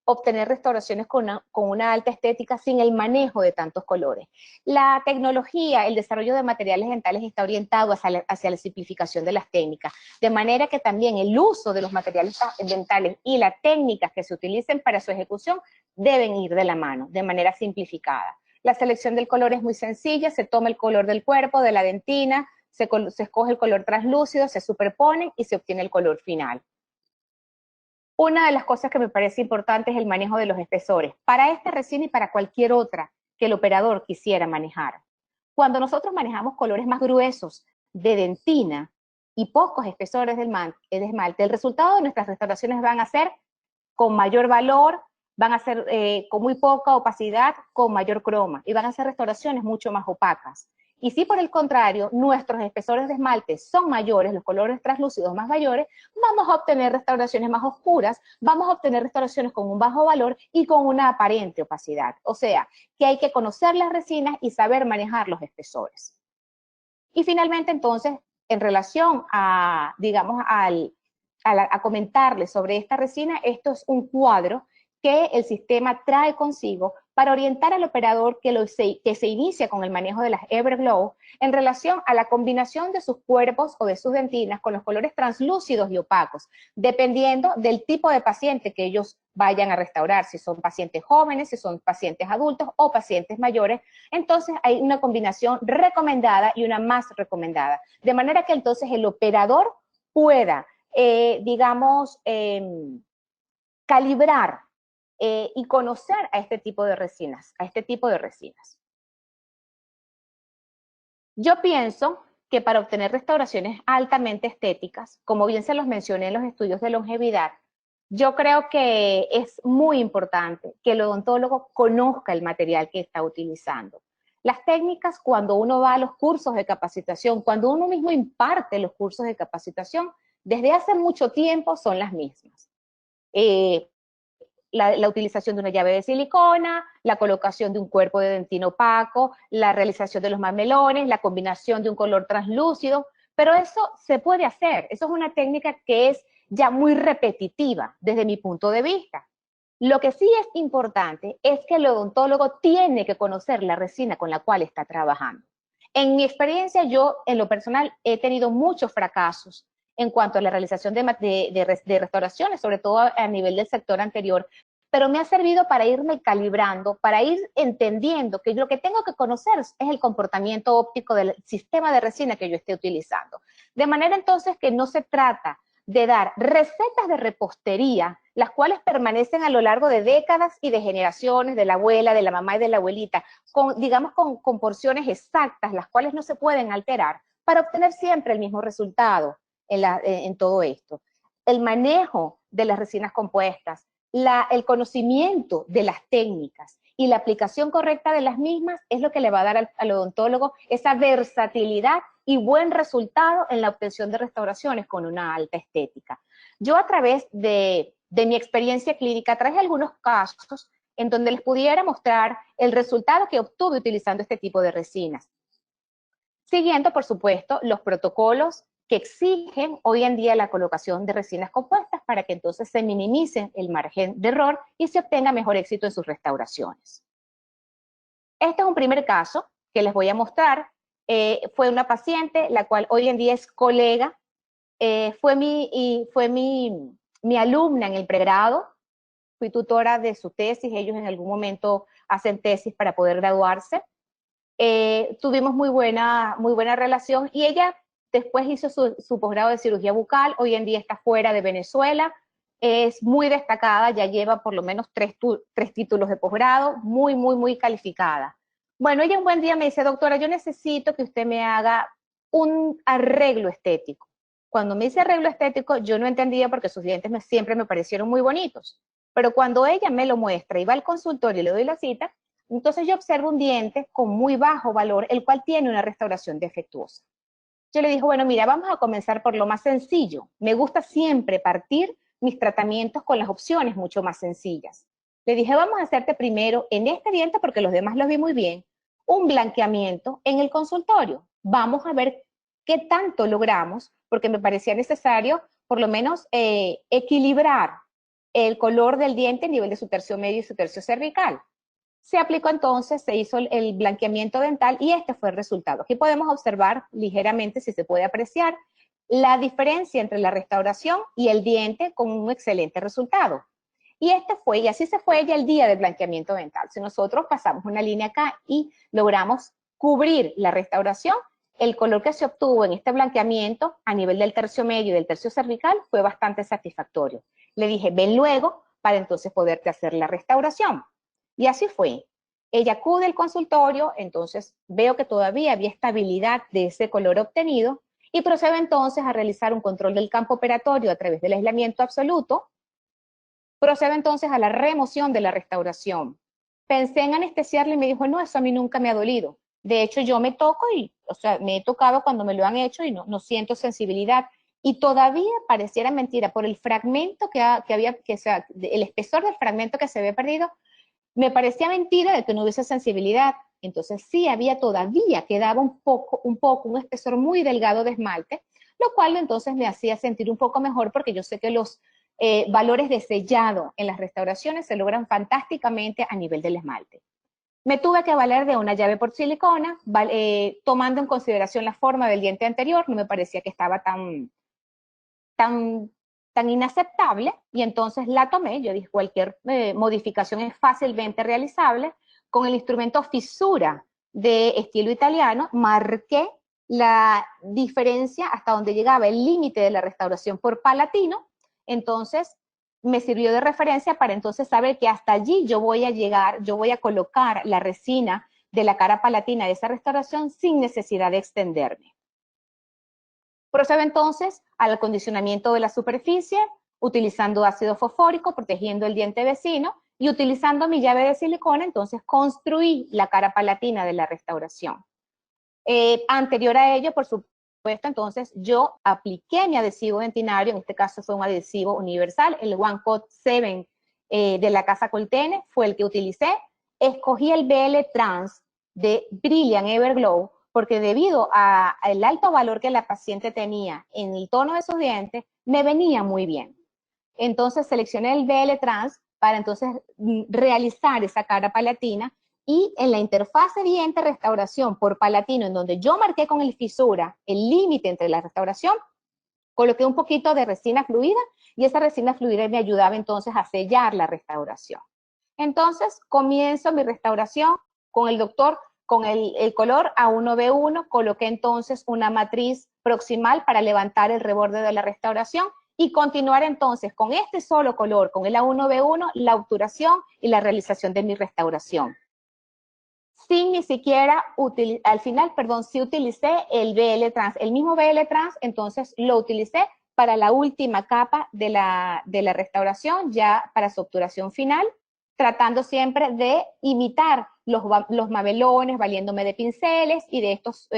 obtener restauraciones con una alta estética sin el manejo de tantos colores. La tecnología, el desarrollo de materiales dentales está orientado hacia la simplificación de las técnicas, de manera que también el uso de los materiales dentales y las técnicas que se utilicen para su ejecución deben ir de la mano, de manera simplificada. La selección del color es muy sencilla, se toma el color del cuerpo, de la dentina, se escoge el color translúcido, se superpone y se obtiene el color final. Una de las cosas que me parece importante es el manejo de los espesores, para esta resina y para cualquier otra que el operador quisiera manejar. Cuando nosotros manejamos colores más gruesos de dentina y pocos espesores de esmalte, el resultado de nuestras restauraciones van a ser con mayor valor, van a ser con muy poca opacidad, con mayor croma, y van a ser restauraciones mucho más opacas. Y si por el contrario, nuestros espesores de esmalte son mayores, los colores translúcidos más mayores, vamos a obtener restauraciones más oscuras, vamos a obtener restauraciones con un bajo valor y con una aparente opacidad. O sea, que hay que conocer las resinas y saber manejar los espesores. Y finalmente, entonces, en relación a, digamos, a comentarles sobre esta resina, esto es un cuadro que el sistema trae consigo para orientar al operador que se inicia con el manejo de las Everglow en relación a la combinación de sus cuerpos o de sus dentinas con los colores translúcidos y opacos, dependiendo del tipo de paciente que ellos vayan a restaurar, si son pacientes jóvenes, si son pacientes adultos o pacientes mayores. Entonces hay una combinación recomendada y una más recomendada, de manera que entonces el operador pueda, digamos, calibrar y conocer a este tipo de resinas, Yo pienso que para obtener restauraciones altamente estéticas, como bien se los mencioné en los estudios de longevidad, yo creo que es muy importante que el odontólogo conozca el material que está utilizando. Las técnicas, cuando uno va a los cursos de capacitación, cuando uno mismo imparte los cursos de capacitación, desde hace mucho tiempo son las mismas. La utilización de una llave de silicona, la colocación de un cuerpo de dentina opaco, la realización de los mamelones, la combinación de un color translúcido, pero eso se puede hacer, eso es una técnica que es ya muy repetitiva desde mi punto de vista. Lo que sí es importante es que el odontólogo tiene que conocer la resina con la cual está trabajando. En mi experiencia, yo en lo personal he tenido muchos fracasos en cuanto a la realización de restauraciones, sobre todo a nivel del sector anterior, pero me ha servido para irme calibrando, para ir entendiendo que lo que tengo que conocer es el comportamiento óptico del sistema de resina que yo esté utilizando. De manera entonces que no se trata de dar recetas de repostería, las cuales permanecen a lo largo de décadas y de generaciones, de la abuela, de la mamá y de la abuelita, digamos con porciones exactas, las cuales no se pueden alterar, para obtener siempre el mismo resultado en todo esto. El manejo de las resinas compuestas, el conocimiento de las técnicas y la aplicación correcta de las mismas es lo que le va a dar al odontólogo esa versatilidad y buen resultado en la obtención de restauraciones con una alta estética. Yo a través de mi experiencia clínica traje algunos casos en donde les pudiera mostrar el resultado que obtuve utilizando este tipo de resinas. Siguiendo, por supuesto, los protocolos que exigen hoy en día la colocación de resinas compuestas para que entonces se minimice el margen de error y se obtenga mejor éxito en sus restauraciones. Este es un primer caso que les voy a mostrar. Fue una paciente, la cual hoy en día es colega, fue mi alumna en el pregrado, fui tutora de su tesis, ellos en algún momento hacen tesis para poder graduarse. Tuvimos muy buena relación y ella después hizo su posgrado de cirugía bucal, hoy en día está fuera de Venezuela, es muy destacada, ya lleva por lo menos tres títulos de posgrado, muy calificada. Bueno, ella un buen día me dice, doctora, yo necesito que usted me haga un arreglo estético. Cuando me dice arreglo estético, yo no entendía porque sus dientes siempre me parecieron muy bonitos. Pero cuando ella me lo muestra y va al consultorio y le doy la cita, entonces yo observo un diente con muy bajo valor, el cual tiene una restauración defectuosa. Yo le dije, bueno, mira, vamos a comenzar por lo más sencillo. Me gusta siempre partir mis tratamientos con las opciones mucho más sencillas. Le dije, vamos a hacerte primero en este diente, porque los demás los vi muy bien, un blanqueamiento en el consultorio. Vamos a ver qué tanto logramos, porque me parecía necesario por lo menos equilibrar el color del diente a nivel de su tercio medio y su tercio cervical. Se aplicó entonces, se hizo el blanqueamiento dental y este fue el resultado. Aquí podemos observar ligeramente, si se puede apreciar, la diferencia entre la restauración y el diente con un excelente resultado. Y así se fue ella el día del blanqueamiento dental. Si nosotros pasamos una línea acá y logramos cubrir la restauración, el color que se obtuvo en este blanqueamiento a nivel del tercio medio y del tercio cervical fue bastante satisfactorio. Le dije, ven luego para entonces poderte hacer la restauración. Y así fue. Ella acude al consultorio, entonces veo que todavía había estabilidad de ese color obtenido y procedo entonces a realizar un control del campo operatorio a través del aislamiento absoluto. Procedo entonces a la remoción de la restauración. Pensé en anestesiarle y me dijo, no, eso a mí nunca me ha dolido. De hecho, yo me toco me he tocado cuando me lo han hecho y no siento sensibilidad. Y todavía pareciera mentira, por el fragmento el espesor del fragmento que se había perdido, me parecía mentira de que no hubiese sensibilidad. Entonces sí quedaba un espesor muy delgado de esmalte, lo cual entonces me hacía sentir un poco mejor porque yo sé que los valores de sellado en las restauraciones se logran fantásticamente a nivel del esmalte. Me tuve que valer de una llave por silicona, tomando en consideración la forma del diente anterior, no me parecía que estaba tan inaceptable, y entonces la tomé. Yo dije, cualquier modificación es fácilmente realizable. Con el instrumento fisura de estilo italiano, marqué la diferencia hasta donde llegaba el límite de la restauración por palatino, entonces me sirvió de referencia para entonces saber que hasta allí yo voy a colocar la resina de la cara palatina de esa restauración sin necesidad de extenderme. Procedo entonces al acondicionamiento de la superficie, utilizando ácido fosfórico, protegiendo el diente vecino, y utilizando mi llave de silicona, entonces construí la cara palatina de la restauración. Anterior a ello, por supuesto, entonces yo apliqué mi adhesivo dentinario, en este caso fue un adhesivo universal, el One Coat 7 de la casa Coltene, fue el que utilicé. Escogí el BL Trans de Brilliant Everglow, porque debido al alto valor que la paciente tenía en el tono de sus dientes, me venía muy bien. Entonces seleccioné el BL Trans para entonces realizar esa cara palatina, y en la interfase diente restauración por palatino, en donde yo marqué con el fisura el límite entre la restauración, coloqué un poquito de resina fluida, y esa resina fluida me ayudaba entonces a sellar la restauración. Entonces comienzo mi restauración con el doctor, con el color A1B1, coloqué entonces una matriz proximal para levantar el reborde de la restauración y continuar entonces con este solo color, con el A1B1, la obturación y la realización de mi restauración. Sin ni siquiera, al final, sí utilicé el BL Trans, el mismo BL Trans, entonces lo utilicé para la última capa de la restauración, ya para su obturación final, tratando siempre de imitar los mamelones, valiéndome de pinceles y de estos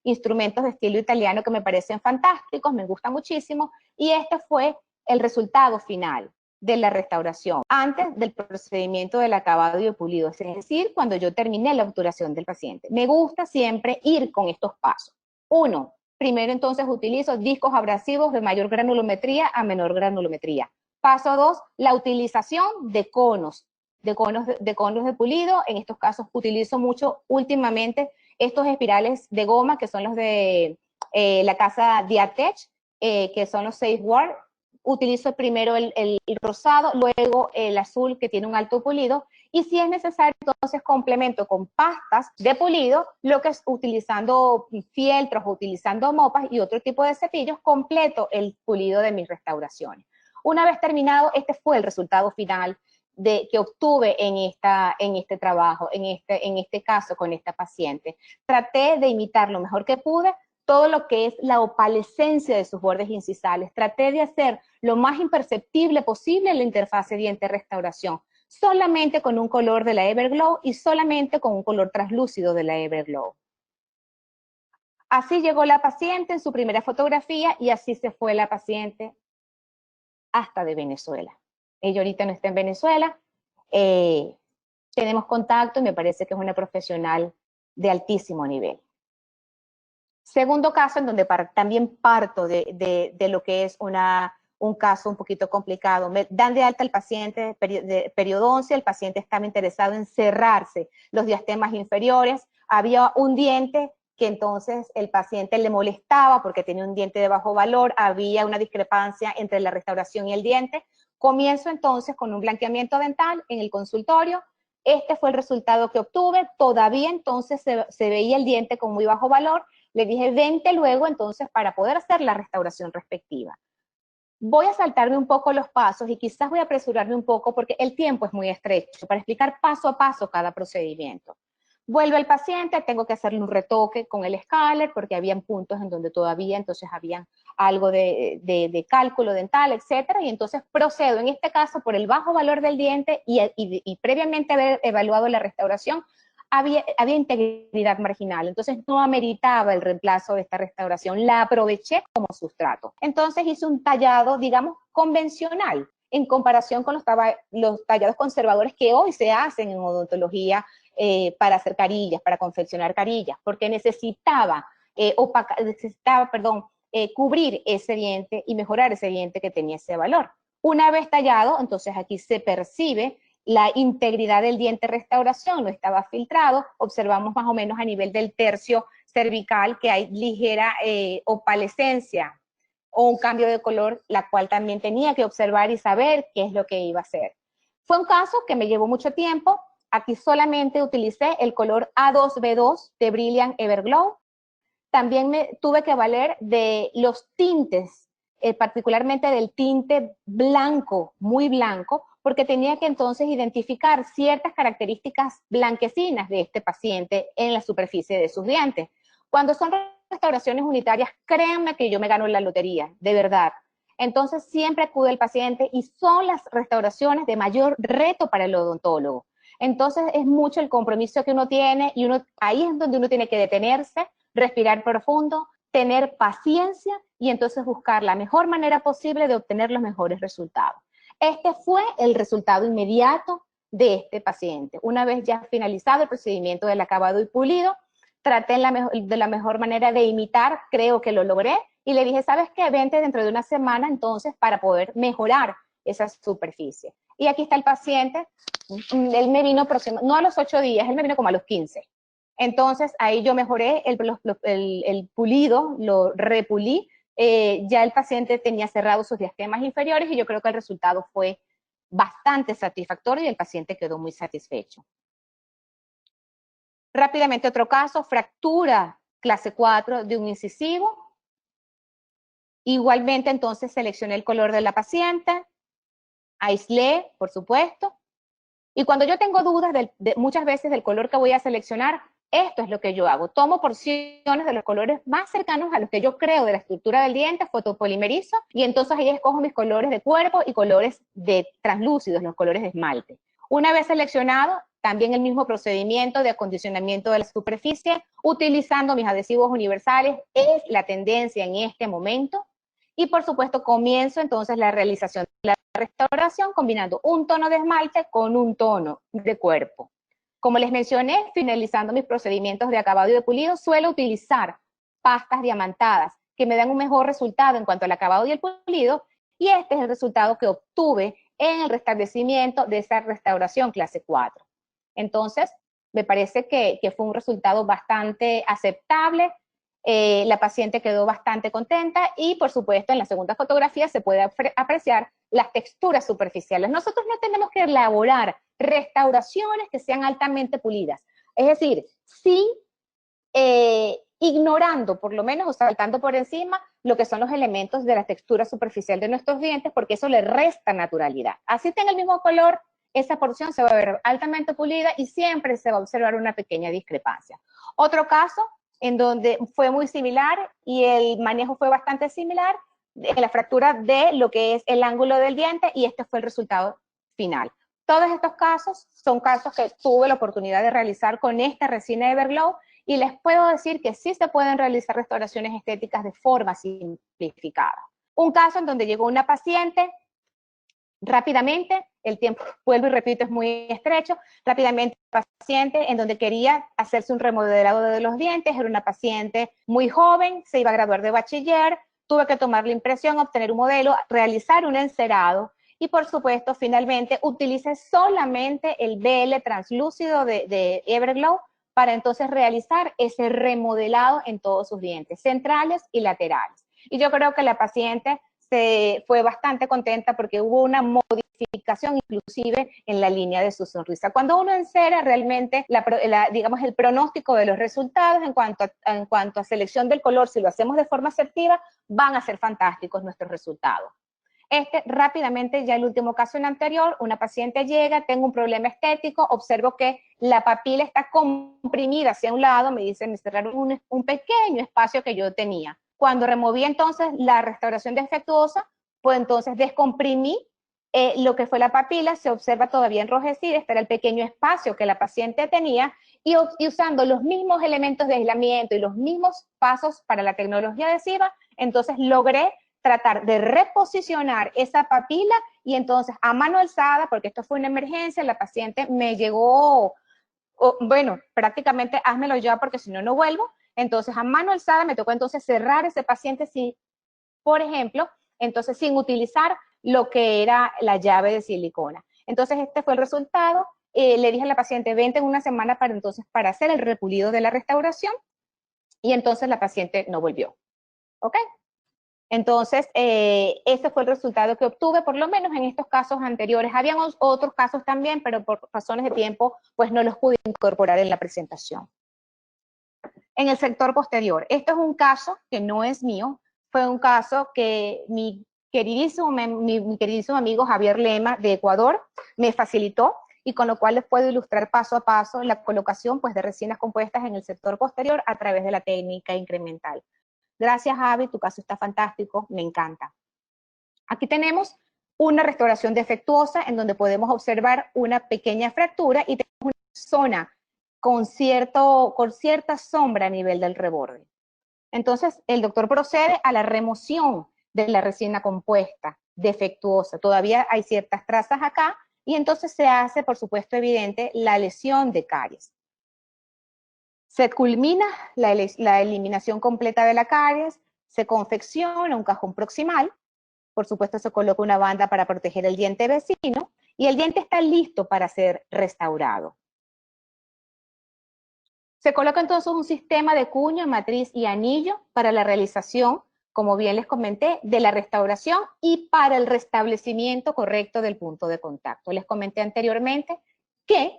instrumentos de estilo italiano que me parecen fantásticos, me gustan muchísimo, y este fue el resultado final de la restauración, antes del procedimiento del acabado y pulido, es decir, cuando yo terminé la obturación del paciente. Me gusta siempre ir con estos pasos. 1, Primero entonces utilizo discos abrasivos de mayor granulometría a menor granulometría. Paso 2, la utilización de conos de pulido. En estos casos utilizo mucho últimamente estos espirales de goma, que son los de la casa Diatech, que son los Safeguard. Utilizo primero el rosado, luego el azul, que tiene un alto pulido, y si es necesario, entonces complemento con pastas de pulido, lo que es utilizando fieltros, utilizando mopas y otro tipo de cepillos, completo el pulido de mis restauraciones. Una vez terminado, este fue el resultado final que obtuve en este trabajo, en este caso con esta paciente. Traté de imitar lo mejor que pude todo lo que es la opalescencia de sus bordes incisales. Traté de hacer lo más imperceptible posible la interfase diente-restauración, solamente con un color de la Everglow y solamente con un color translúcido de la Everglow. Así llegó la paciente en su primera fotografía y así se fue la paciente hasta de Venezuela. Ella ahorita no está en Venezuela, tenemos contacto y me parece que es una profesional de altísimo nivel. Segundo caso en donde también parto de lo que es un caso un poquito complicado. Me dan de alta al paciente de periodoncia, el paciente estaba interesado en cerrarse los diastemas inferiores, había un diente que entonces el paciente le molestaba porque tenía un diente de bajo valor, había una discrepancia entre la restauración y el diente. Comienzo entonces con un blanqueamiento dental en el consultorio. Este fue el resultado que obtuve. Todavía entonces se veía el diente con muy bajo valor. Le dije, vente luego entonces para poder hacer la restauración respectiva. Voy a saltarme un poco los pasos y quizás voy a apresurarme un poco porque el tiempo es muy estrecho para explicar paso a paso cada procedimiento. Vuelve el paciente, tengo que hacerle un retoque con el escáner porque habían puntos en donde todavía entonces habían algo de cálculo dental, etcétera, y entonces procedo, en este caso, por el bajo valor del diente y previamente haber evaluado la restauración, había integridad marginal, entonces no ameritaba el reemplazo de esta restauración, la aproveché como sustrato. Entonces hice un tallado, digamos, convencional, en comparación con los tallados conservadores que hoy se hacen en odontología para hacer carillas, para confeccionar carillas, porque necesitaba, cubrir ese diente y mejorar ese diente que tenía ese valor. Una vez tallado, entonces aquí se percibe la integridad del diente restauración, no estaba filtrado, observamos más o menos a nivel del tercio cervical que hay ligera opalescencia o un cambio de color, la cual también tenía que observar y saber qué es lo que iba a hacer. Fue un caso que me llevó mucho tiempo. Aquí solamente utilicé el color A2B2 de Brilliant Everglow. También me tuve que valer de los tintes, particularmente del tinte blanco, muy blanco, porque tenía que entonces identificar ciertas características blanquecinas de este paciente en la superficie de sus dientes. Cuando son restauraciones unitarias, créanme que yo me gano la lotería, de verdad. Entonces siempre acude el paciente y son las restauraciones de mayor reto para el odontólogo. Entonces es mucho el compromiso que uno tiene y ahí es donde uno tiene que detenerse, respirar profundo, tener paciencia y entonces buscar la mejor manera posible de obtener los mejores resultados. Este fue el resultado inmediato de este paciente. Una vez ya finalizado el procedimiento del acabado y pulido, traté de la mejor manera de imitar, creo que lo logré, y le dije, ¿sabes qué? Vente dentro de una semana entonces para poder mejorar esa superficie. Y aquí está el paciente, él me vino no a los 8 días, él me vino como a los 15. Entonces ahí yo mejoré el pulido, lo repulí, ya el paciente tenía cerrados sus diastemas inferiores y yo creo que el resultado fue bastante satisfactorio y el paciente quedó muy satisfecho. Rápidamente otro caso, fractura clase 4 de un incisivo. Igualmente entonces seleccioné el color de la paciente, aislé, por supuesto, y cuando yo tengo dudas muchas veces del color que voy a seleccionar, esto es lo que yo hago. Tomo porciones de los colores más cercanos a los que yo creo de la estructura del diente, fotopolimerizo, y entonces ahí escojo mis colores de cuerpo y colores translúcidos, los colores de esmalte. Una vez seleccionado, también el mismo procedimiento de acondicionamiento de la superficie, utilizando mis adhesivos universales, es la tendencia en este momento. Y por supuesto comienzo entonces la realización de la restauración combinando un tono de esmalte con un tono de cuerpo. Como les mencioné, finalizando mis procedimientos de acabado y de pulido, suelo utilizar pastas diamantadas, que me dan un mejor resultado en cuanto al acabado y el pulido, y este es el resultado que obtuve en el restablecimiento de esa restauración clase 4. Entonces, me parece que fue un resultado bastante aceptable, la paciente quedó bastante contenta y, por supuesto, en la segunda fotografía se puede apreciar las texturas superficiales. Nosotros no tenemos que elaborar restauraciones que sean altamente pulidas, es decir, sí ignorando por lo menos o saltando por encima lo que son los elementos de la textura superficial de nuestros dientes, porque eso le resta naturalidad. Así tenga el mismo color, esa porción se va a ver altamente pulida y siempre se va a observar una pequeña discrepancia. Otro caso en donde fue muy similar y el manejo fue bastante similar, la fractura de lo que es el ángulo del diente, y este fue el resultado final. Todos estos casos son casos que tuve la oportunidad de realizar con esta resina Everglow, y les puedo decir que sí se pueden realizar restauraciones estéticas de forma simplificada. Un caso en donde llegó una paciente rápidamente, el tiempo, vuelvo y repito, es muy estrecho, rápidamente paciente en donde quería hacerse un remodelado de los dientes, era una paciente muy joven, se iba a graduar de bachiller, tuve que tomar la impresión, obtener un modelo, realizar un encerado, y por supuesto, finalmente, utilicé solamente el BL translúcido de Everglow para entonces realizar ese remodelado en todos sus dientes, centrales y laterales. Y yo creo que la paciente fue bastante contenta porque hubo una modificación inclusive en la línea de su sonrisa. Cuando uno encera, realmente, digamos, el pronóstico de los resultados en cuanto a selección del color, si lo hacemos de forma asertiva, van a ser fantásticos nuestros resultados. Rápidamente, ya el último caso en anterior, una paciente llega, tengo un problema estético, observo que la papila está comprimida hacia un lado, me dicen, me cerraron un pequeño espacio que yo tenía. Cuando removí entonces la restauración defectuosa, pues entonces descomprimí lo que fue la papila, se observa todavía enrojecida, este era el pequeño espacio que la paciente tenía, y usando los mismos elementos de aislamiento y los mismos pasos para la tecnología adhesiva, entonces logré tratar de reposicionar esa papila, y entonces a mano alzada, porque esto fue una emergencia, la paciente me llegó, bueno, prácticamente házmelo ya porque si no, no vuelvo. Entonces a mano alzada me tocó entonces cerrar ese paciente, sin, por ejemplo, entonces sin utilizar lo que era la llave de silicona. Entonces este fue el resultado. Le dije a la paciente, vente en una semana para hacer el repulido de la restauración, y entonces la paciente no volvió. ¿Ok? Entonces, ese fue el resultado que obtuve, por lo menos en estos casos anteriores. Habían otros casos también, pero por razones de tiempo, pues no los pude incorporar en la presentación. En el sector posterior, esto es un caso que no es mío, fue un caso que mi queridísimo amigo Javier Lema de Ecuador me facilitó, y con lo cual les puedo ilustrar paso a paso la colocación pues, de resinas compuestas en el sector posterior a través de la técnica incremental. Gracias, Javi, tu caso está fantástico, me encanta. Aquí tenemos una restauración defectuosa en donde podemos observar una pequeña fractura y tenemos una zona con cierta sombra a nivel del reborde. Entonces, el doctor procede a la remoción de la resina compuesta defectuosa. Todavía hay ciertas trazas acá, y entonces se hace, por supuesto, evidente la lesión de caries. Se culmina la eliminación completa de la caries, se confecciona un cajón proximal, por supuesto se coloca una banda para proteger el diente vecino, y el diente está listo para ser restaurado. Se coloca entonces un sistema de cuña, matriz y anillo para la realización, como bien les comenté, de la restauración y para el restablecimiento correcto del punto de contacto. Les comenté anteriormente que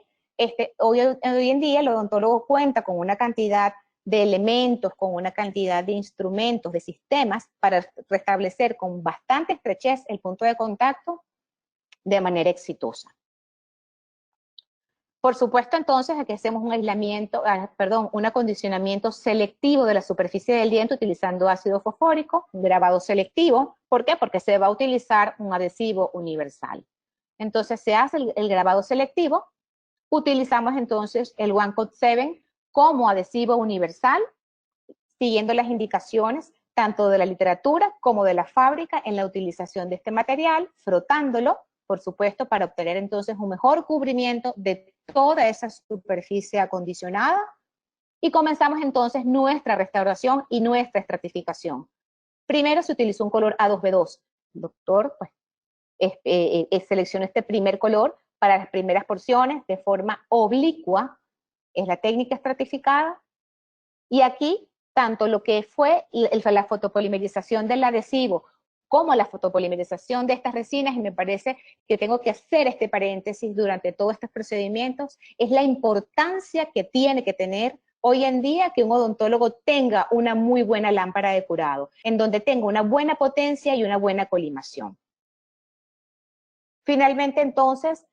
hoy en día el odontólogo cuenta con una cantidad de elementos, con una cantidad de instrumentos, de sistemas para restablecer con bastante estrechez el punto de contacto de manera exitosa. Por supuesto, entonces, aquí hacemos un acondicionamiento selectivo de la superficie del diente utilizando ácido fosfórico, un grabado selectivo. ¿Por qué? Porque se va a utilizar un adhesivo universal. Entonces, se hace el grabado selectivo. Utilizamos entonces el One Coat 7 como adhesivo universal, siguiendo las indicaciones tanto de la literatura como de la fábrica en la utilización de este material, frotándolo, por supuesto, para obtener entonces un mejor cubrimiento de toda esa superficie acondicionada Y comenzamos entonces nuestra restauración y nuestra estratificación. Primero se utilizó un color A2B2. El doctor pues, seleccionó este primer color para las primeras porciones de forma oblicua, es la técnica estratificada, y aquí tanto lo que fue la fotopolimerización del adhesivo como la fotopolimerización de estas resinas, y me parece que tengo que hacer este paréntesis durante todos estos procedimientos, es la importancia que tiene que tener hoy en día que un odontólogo tenga una muy buena lámpara de curado, en donde tenga una buena potencia y una buena colimación. Finalmente, entonces,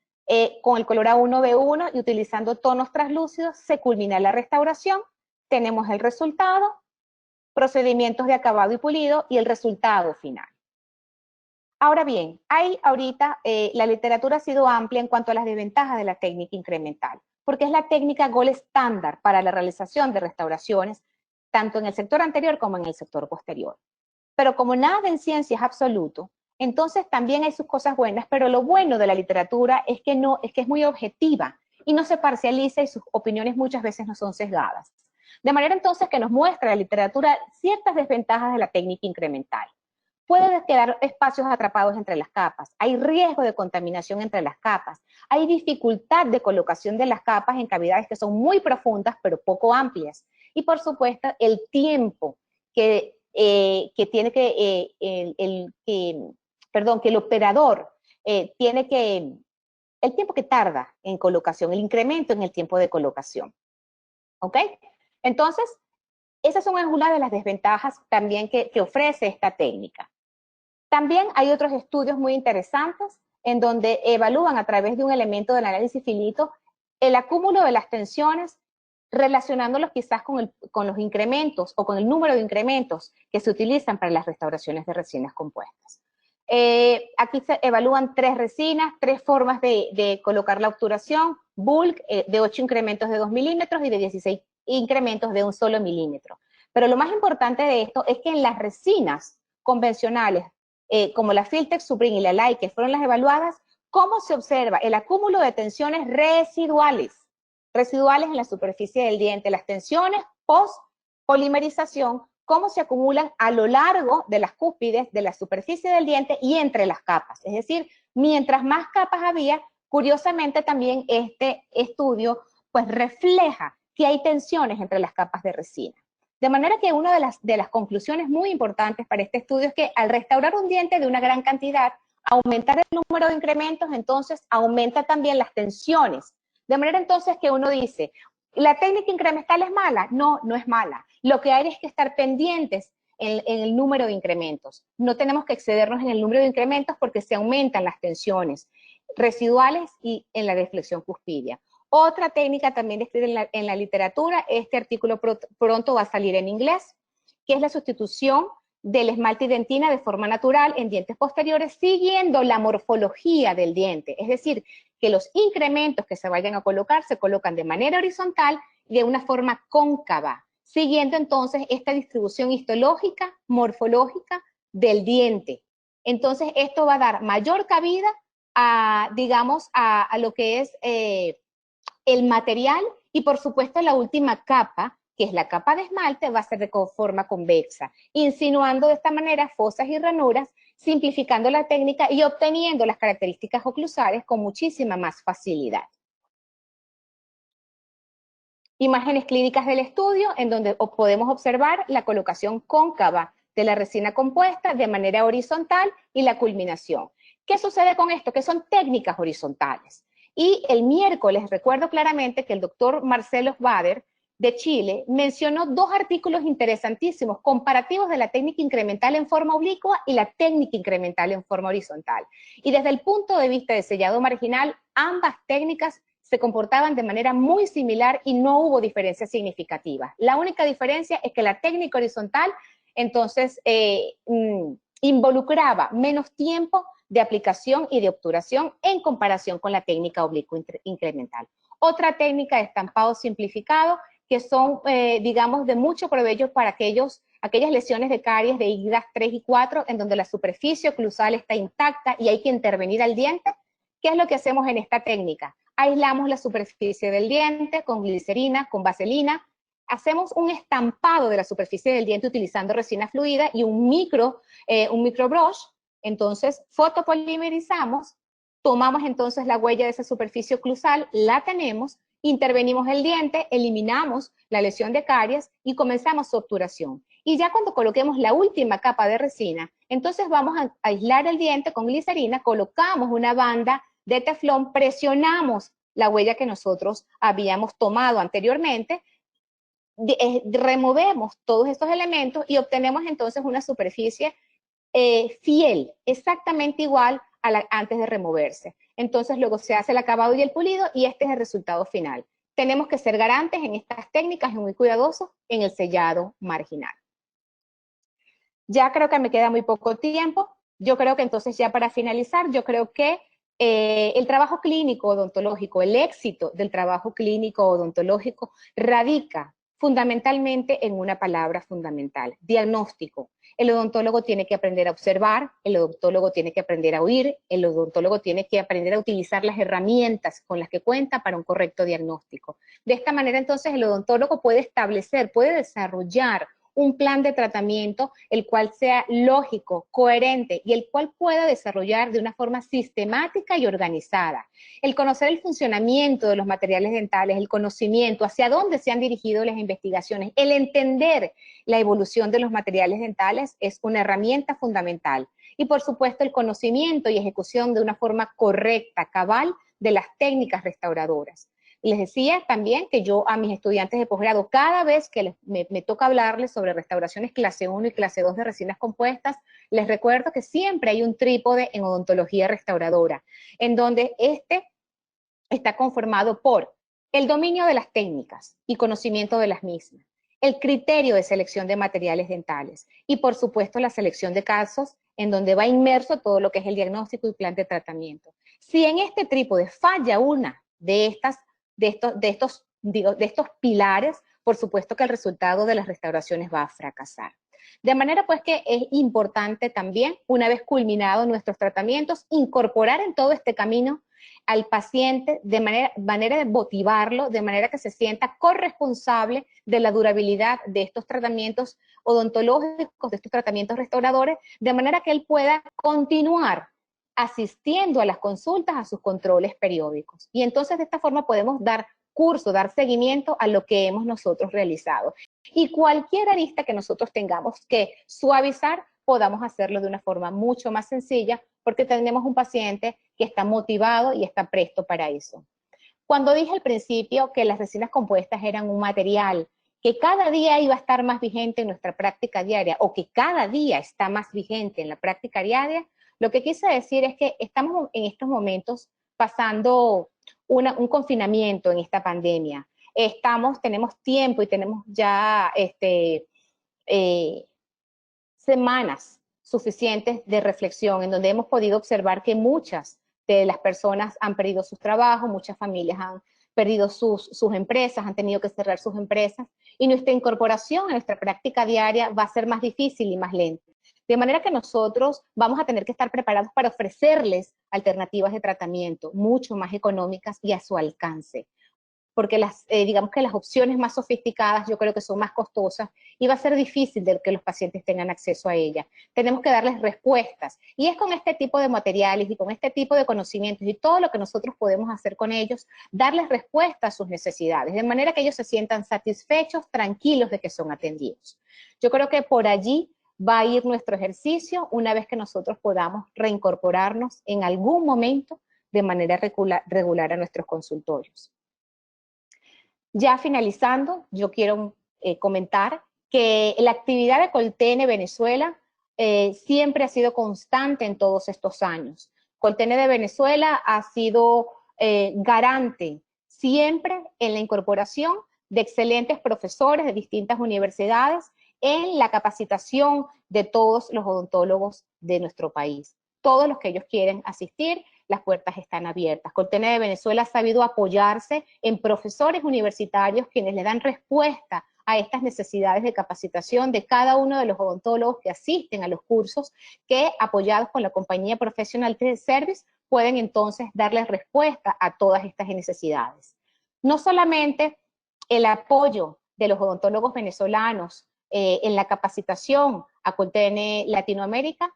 con el color A1B1 y utilizando tonos translúcidos, se culmina la restauración. Tenemos el resultado, procedimientos de acabado y pulido y el resultado final. Ahora bien, la literatura ha sido amplia en cuanto a las desventajas de la técnica incremental, porque es la técnica gold estándar para la realización de restauraciones, tanto en el sector anterior como en el sector posterior. Pero como nada en ciencia es absoluto, entonces también hay sus cosas buenas, pero lo bueno de la literatura es que es muy objetiva y no se parcializa y sus opiniones muchas veces no son sesgadas. De manera entonces que nos muestra la literatura ciertas desventajas de la técnica incremental. Puede quedar espacios atrapados entre las capas, hay riesgo de contaminación entre las capas, hay dificultad de colocación de las capas en cavidades que son muy profundas pero poco amplias. Y por supuesto el tiempo que tiene que el operador tiene que, el tiempo que tarda en colocación, el incremento en el tiempo de colocación. ¿Ok? Entonces, esas son algunas de las desventajas también que ofrece esta técnica. También hay otros estudios muy interesantes en donde evalúan a través de un elemento del análisis finito el acúmulo de las tensiones, relacionándolos quizás con los incrementos o con el número de incrementos que se utilizan para las restauraciones de resinas compuestas. Aquí se evalúan 3 resinas, 3 formas de colocar la obturación, bulk de 8 incrementos de 2 milímetros y de 16 incrementos de 1 solo milímetro. Pero lo más importante de esto es que en las resinas convencionales, como la Filtex Supreme y la Lai, que fueron las evaluadas, ¿cómo se observa el acúmulo de tensiones residuales en la superficie del diente, las tensiones post-polimerización, cómo se acumulan a lo largo de las cúspides de la superficie del diente y entre las capas? Es decir, mientras más capas había, curiosamente también este estudio pues refleja que hay tensiones entre las capas de resina. De manera que una de las conclusiones muy importantes para este estudio es que al restaurar un diente de una gran cantidad, aumentar el número de incrementos, entonces aumenta también las tensiones. De manera entonces que uno dice, ¿la técnica incremental es mala? No, no es mala. Lo que hay es que estar pendientes en el número de incrementos. No tenemos que excedernos en el número de incrementos porque se aumentan las tensiones residuales y en la deflexión cuspidia. Otra técnica también descrita en la literatura, este artículo pronto va a salir en inglés, que es la sustitución del esmalte y dentina de forma natural en dientes posteriores siguiendo la morfología del diente. Es decir, que los incrementos que se vayan a colocar se colocan de manera horizontal y de una forma cóncava, siguiendo entonces esta distribución histológica, morfológica del diente. Entonces esto va a dar mayor cabida a, digamos, a lo que es el material y por supuesto la última capa, que es la capa de esmalte, va a ser de forma convexa, insinuando de esta manera fosas y ranuras, simplificando la técnica y obteniendo las características oclusales con muchísima más facilidad. Imágenes clínicas del estudio en donde podemos observar la colocación cóncava de la resina compuesta de manera horizontal y la culminación. ¿Qué sucede con esto? Que son técnicas horizontales. Y el miércoles recuerdo claramente que el doctor Marcelo Bader de Chile mencionó 2 artículos interesantísimos comparativos de la técnica incremental en forma oblicua y la técnica incremental en forma horizontal. Y desde el punto de vista de sellado marginal, ambas técnicas se comportaban de manera muy similar y no hubo diferencias significativas. La única diferencia es que la técnica horizontal entonces involucraba menos tiempo de aplicación y de obturación en comparación con la técnica oblicua incremental. Otra técnica de estampado simplificado que son, digamos, de mucho provecho para aquellas lesiones de caries de IGDAS 3 y 4 en donde la superficie oclusal está intacta y hay que intervenir al diente. ¿Qué es lo que hacemos en esta técnica? Aislamos la superficie del diente con glicerina, con vaselina, hacemos un estampado de la superficie del diente utilizando resina fluida y un microbrush. Entonces, fotopolimerizamos, tomamos entonces la huella de esa superficie oclusal, la tenemos, intervenimos el diente, eliminamos la lesión de caries y comenzamos su obturación. Y ya cuando coloquemos la última capa de resina, entonces vamos a aislar el diente con glicerina, colocamos una banda de teflón, presionamos la huella que nosotros habíamos tomado anteriormente, removemos todos estos elementos y obtenemos entonces una superficie fiel, exactamente igual a la antes de removerse. Entonces luego se hace el acabado y el pulido y este es el resultado final. Tenemos que ser garantes en estas técnicas y muy cuidadosos en el sellado marginal. Ya creo que me queda muy poco tiempo. Yo creo que entonces ya para finalizar, yo creo que el trabajo clínico odontológico, el éxito del trabajo clínico odontológico radica fundamentalmente en una palabra fundamental: diagnóstico. El odontólogo tiene que aprender a observar, el odontólogo tiene que aprender a oír, el odontólogo tiene que aprender a utilizar las herramientas con las que cuenta para un correcto diagnóstico. De esta manera entonces el odontólogo puede establecer, puede desarrollar un plan de tratamiento el cual sea lógico, coherente y el cual pueda desarrollar de una forma sistemática y organizada. El conocer el funcionamiento de los materiales dentales, el conocimiento hacia dónde se han dirigido las investigaciones, el entender la evolución de los materiales dentales es una herramienta fundamental. Y por supuesto el conocimiento y ejecución de una forma correcta, cabal, de las técnicas restauradoras. Les decía también que yo a mis estudiantes de posgrado, cada vez que me toca hablarles sobre restauraciones clase 1 y clase 2 de resinas compuestas, les recuerdo que siempre hay un trípode en odontología restauradora, en donde este está conformado por el dominio de las técnicas y conocimiento de las mismas, el criterio de selección de materiales dentales y, por supuesto, la selección de casos en donde va inmerso todo lo que es el diagnóstico y plan de tratamiento. Si en este trípode falla una de estos pilares, por supuesto que el resultado de las restauraciones va a fracasar. De manera pues que es importante también, una vez culminados nuestros tratamientos, incorporar en todo este camino al paciente de manera de motivarlo, de manera que se sienta corresponsable de la durabilidad de estos tratamientos odontológicos, de estos tratamientos restauradores, de manera que él pueda continuar asistiendo a las consultas, a sus controles periódicos. Y entonces de esta forma podemos dar curso, dar seguimiento a lo que hemos nosotros realizado. Y cualquier arista que nosotros tengamos que suavizar, podamos hacerlo de una forma mucho más sencilla, porque tenemos un paciente que está motivado y está presto para eso. Cuando dije al principio que las resinas compuestas eran un material que cada día iba a estar más vigente en nuestra práctica diaria, o que cada día está más vigente en la práctica diaria, lo que quise decir es que estamos en estos momentos pasando un confinamiento en esta pandemia. Tenemos tiempo y tenemos ya semanas suficientes de reflexión en donde hemos podido observar que muchas de las personas han perdido sus trabajos, muchas familias han perdido sus empresas, han tenido que cerrar sus empresas, y nuestra incorporación a nuestra práctica diaria va a ser más difícil y más lenta. De manera que nosotros vamos a tener que estar preparados para ofrecerles alternativas de tratamiento mucho más económicas y a su alcance. Porque digamos que las opciones más sofisticadas yo creo que son más costosas y va a ser difícil de que los pacientes tengan acceso a ellas. Tenemos que darles respuestas, y es con este tipo de materiales y con este tipo de conocimientos y todo lo que nosotros podemos hacer con ellos, darles respuesta a sus necesidades, de manera que ellos se sientan satisfechos, tranquilos de que son atendidos. Yo creo que por allí va a ir nuestro ejercicio una vez que nosotros podamos reincorporarnos en algún momento de manera regular a nuestros consultorios. Ya finalizando, yo quiero comentar que la actividad de Coltene Venezuela siempre ha sido constante en todos estos años. Coltene de Venezuela ha sido garante siempre en la incorporación de excelentes profesores de distintas universidades en la capacitación de todos los odontólogos de nuestro país. Todos los que ellos quieren asistir, las puertas están abiertas. Coltene de Venezuela ha sabido apoyarse en profesores universitarios quienes le dan respuesta a estas necesidades de capacitación de cada uno de los odontólogos que asisten a los cursos, que apoyados con la compañía Professional Service pueden entonces darles respuesta a todas estas necesidades. No solamente el apoyo de los odontólogos venezolanos en la capacitación a Coltene Latinoamérica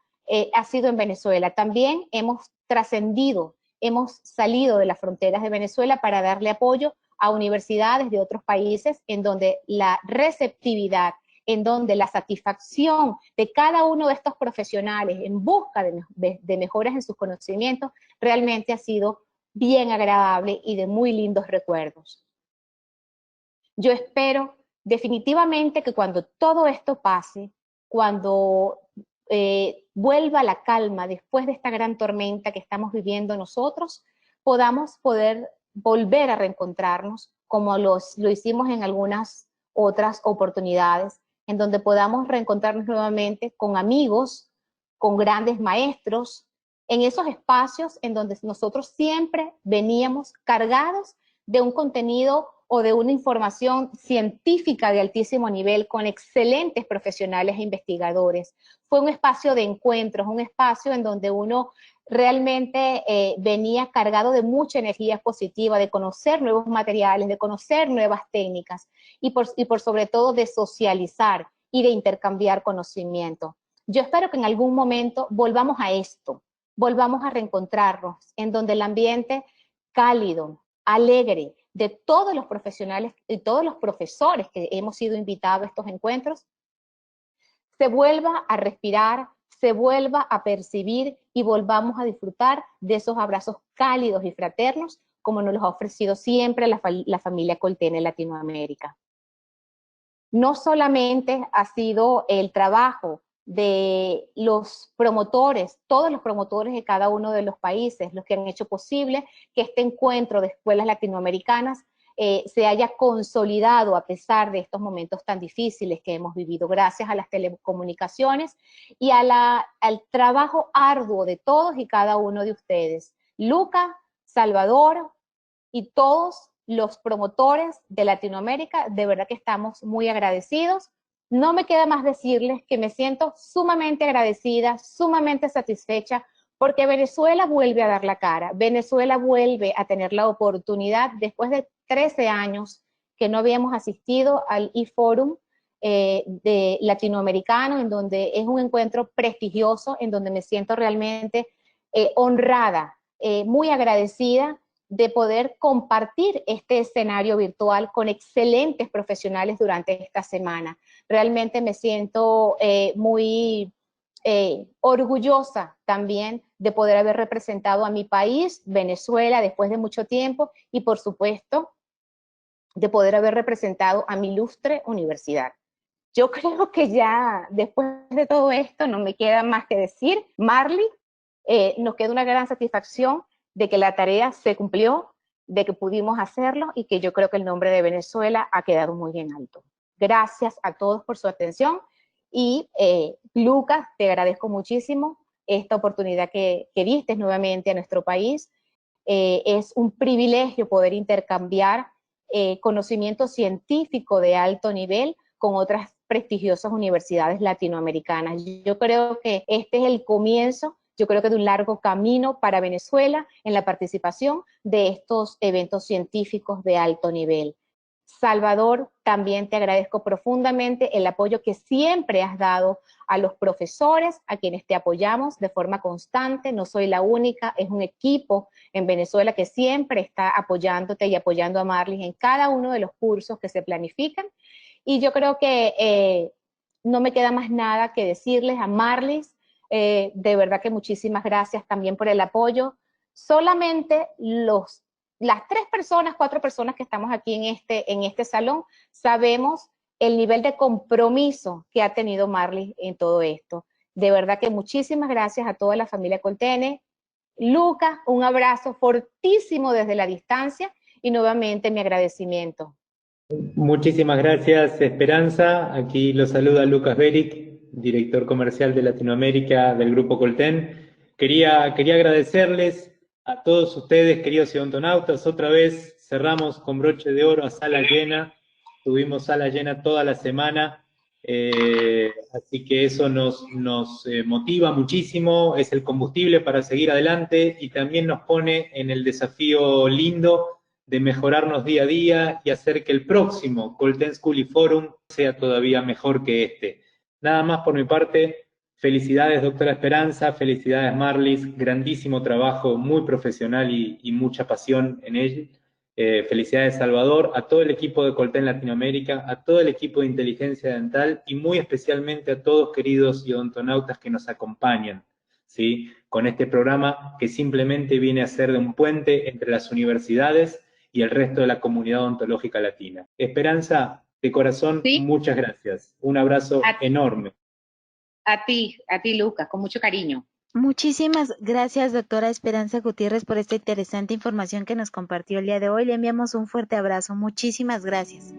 ha sido en Venezuela. También hemos trascendido, hemos salido de las fronteras de Venezuela para darle apoyo a universidades de otros países en donde la receptividad, en donde la satisfacción de cada uno de estos profesionales en busca de mejoras en sus conocimientos realmente ha sido bien agradable y de muy lindos recuerdos. Yo espero definitivamente que cuando todo esto pase, cuando vuelva la calma después de esta gran tormenta que estamos viviendo nosotros, podamos poder volver a reencontrarnos como lo hicimos en algunas otras oportunidades, en donde podamos reencontrarnos nuevamente con amigos, con grandes maestros, en esos espacios en donde nosotros siempre veníamos cargados de un contenido o de una información científica de altísimo nivel con excelentes profesionales e investigadores. Fue un espacio de encuentros, un espacio en donde uno realmente venía cargado de mucha energía positiva, de conocer nuevos materiales, de conocer nuevas técnicas y por sobre todo de socializar y de intercambiar conocimiento. Yo espero que en algún momento volvamos a esto, volvamos a reencontrarnos en donde el ambiente cálido, alegre, de todos los profesionales y todos los profesores que hemos sido invitados a estos encuentros, se vuelva a respirar, se vuelva a percibir y volvamos a disfrutar de esos abrazos cálidos y fraternos como nos los ha ofrecido siempre la familia Coltene Latinoamérica. No solamente ha sido el trabajo de los promotores, todos los promotores de cada uno de los países, los que han hecho posible que este encuentro de escuelas latinoamericanas se haya consolidado a pesar de estos momentos tan difíciles que hemos vivido, gracias a las telecomunicaciones y al trabajo arduo de todos y cada uno de ustedes. Luca, Salvador y todos los promotores de Latinoamérica, de verdad que estamos muy agradecidos. No me queda más decirles que me siento sumamente agradecida, sumamente satisfecha, porque Venezuela vuelve a dar la cara, Venezuela vuelve a tener la oportunidad, después de 13 años que no habíamos asistido al eForum de latinoamericano, en donde es un encuentro prestigioso, en donde me siento realmente honrada, muy agradecida de poder compartir este escenario virtual con excelentes profesionales durante esta semana. Realmente me siento muy orgullosa también de poder haber representado a mi país, Venezuela, después de mucho tiempo, y por supuesto, de poder haber representado a mi ilustre universidad. Yo creo que ya después de todo esto no me queda más que decir, Marley, nos queda una gran satisfacción de que la tarea se cumplió, de que pudimos hacerlo y que yo creo que el nombre de Venezuela ha quedado muy en alto. Gracias a todos por su atención y Lucas, te agradezco muchísimo esta oportunidad que diste nuevamente a nuestro país. Es un privilegio poder intercambiar conocimiento científico de alto nivel con otras prestigiosas universidades latinoamericanas. Yo creo que este es el comienzo, yo creo que de un largo camino para Venezuela en la participación de estos eventos científicos de alto nivel. Salvador, también te agradezco profundamente el apoyo que siempre has dado a los profesores, a quienes te apoyamos de forma constante. No soy la única, es un equipo en Venezuela que siempre está apoyándote y apoyando a Marley en cada uno de los cursos que se planifican. Y yo creo que no me queda más nada que decirles a Marley, de verdad que muchísimas gracias también por el apoyo. Solamente las 4 personas que estamos aquí en este salón, sabemos el nivel de compromiso que ha tenido Marley en todo esto. De verdad que muchísimas gracias a toda la familia Coltene. Lucas, un abrazo fortísimo desde la distancia y nuevamente mi agradecimiento. Muchísimas gracias, Esperanza. Aquí lo saluda Lucas Beric, director comercial de Latinoamérica del Grupo Colten. Quería agradecerles a todos ustedes, queridos odontonautas. Otra vez cerramos con broche de oro a sala llena. Tuvimos sala llena toda la semana, así que eso nos motiva muchísimo, es el combustible para seguir adelante y también nos pone en el desafío lindo de mejorarnos día a día y hacer que el próximo Colten School y Forum sea todavía mejor que este. Nada más por mi parte, felicidades doctora Esperanza, felicidades Marlis, grandísimo trabajo, muy profesional y mucha pasión en él. Felicidades Salvador, a todo el equipo de Colten Latinoamérica, a todo el equipo de Inteligencia Dental y muy especialmente a todos queridos y odontonautas que nos acompañan, ¿sí? Con este programa que simplemente viene a ser de un puente entre las universidades y el resto de la comunidad odontológica latina. Esperanza, de corazón, ¿Sí? Muchas gracias. Un abrazo enorme. A ti Lucas, con mucho cariño. Muchísimas gracias, doctora Esperanza Gutiérrez, por esta interesante información que nos compartió el día de hoy. Le enviamos un fuerte abrazo. Muchísimas gracias.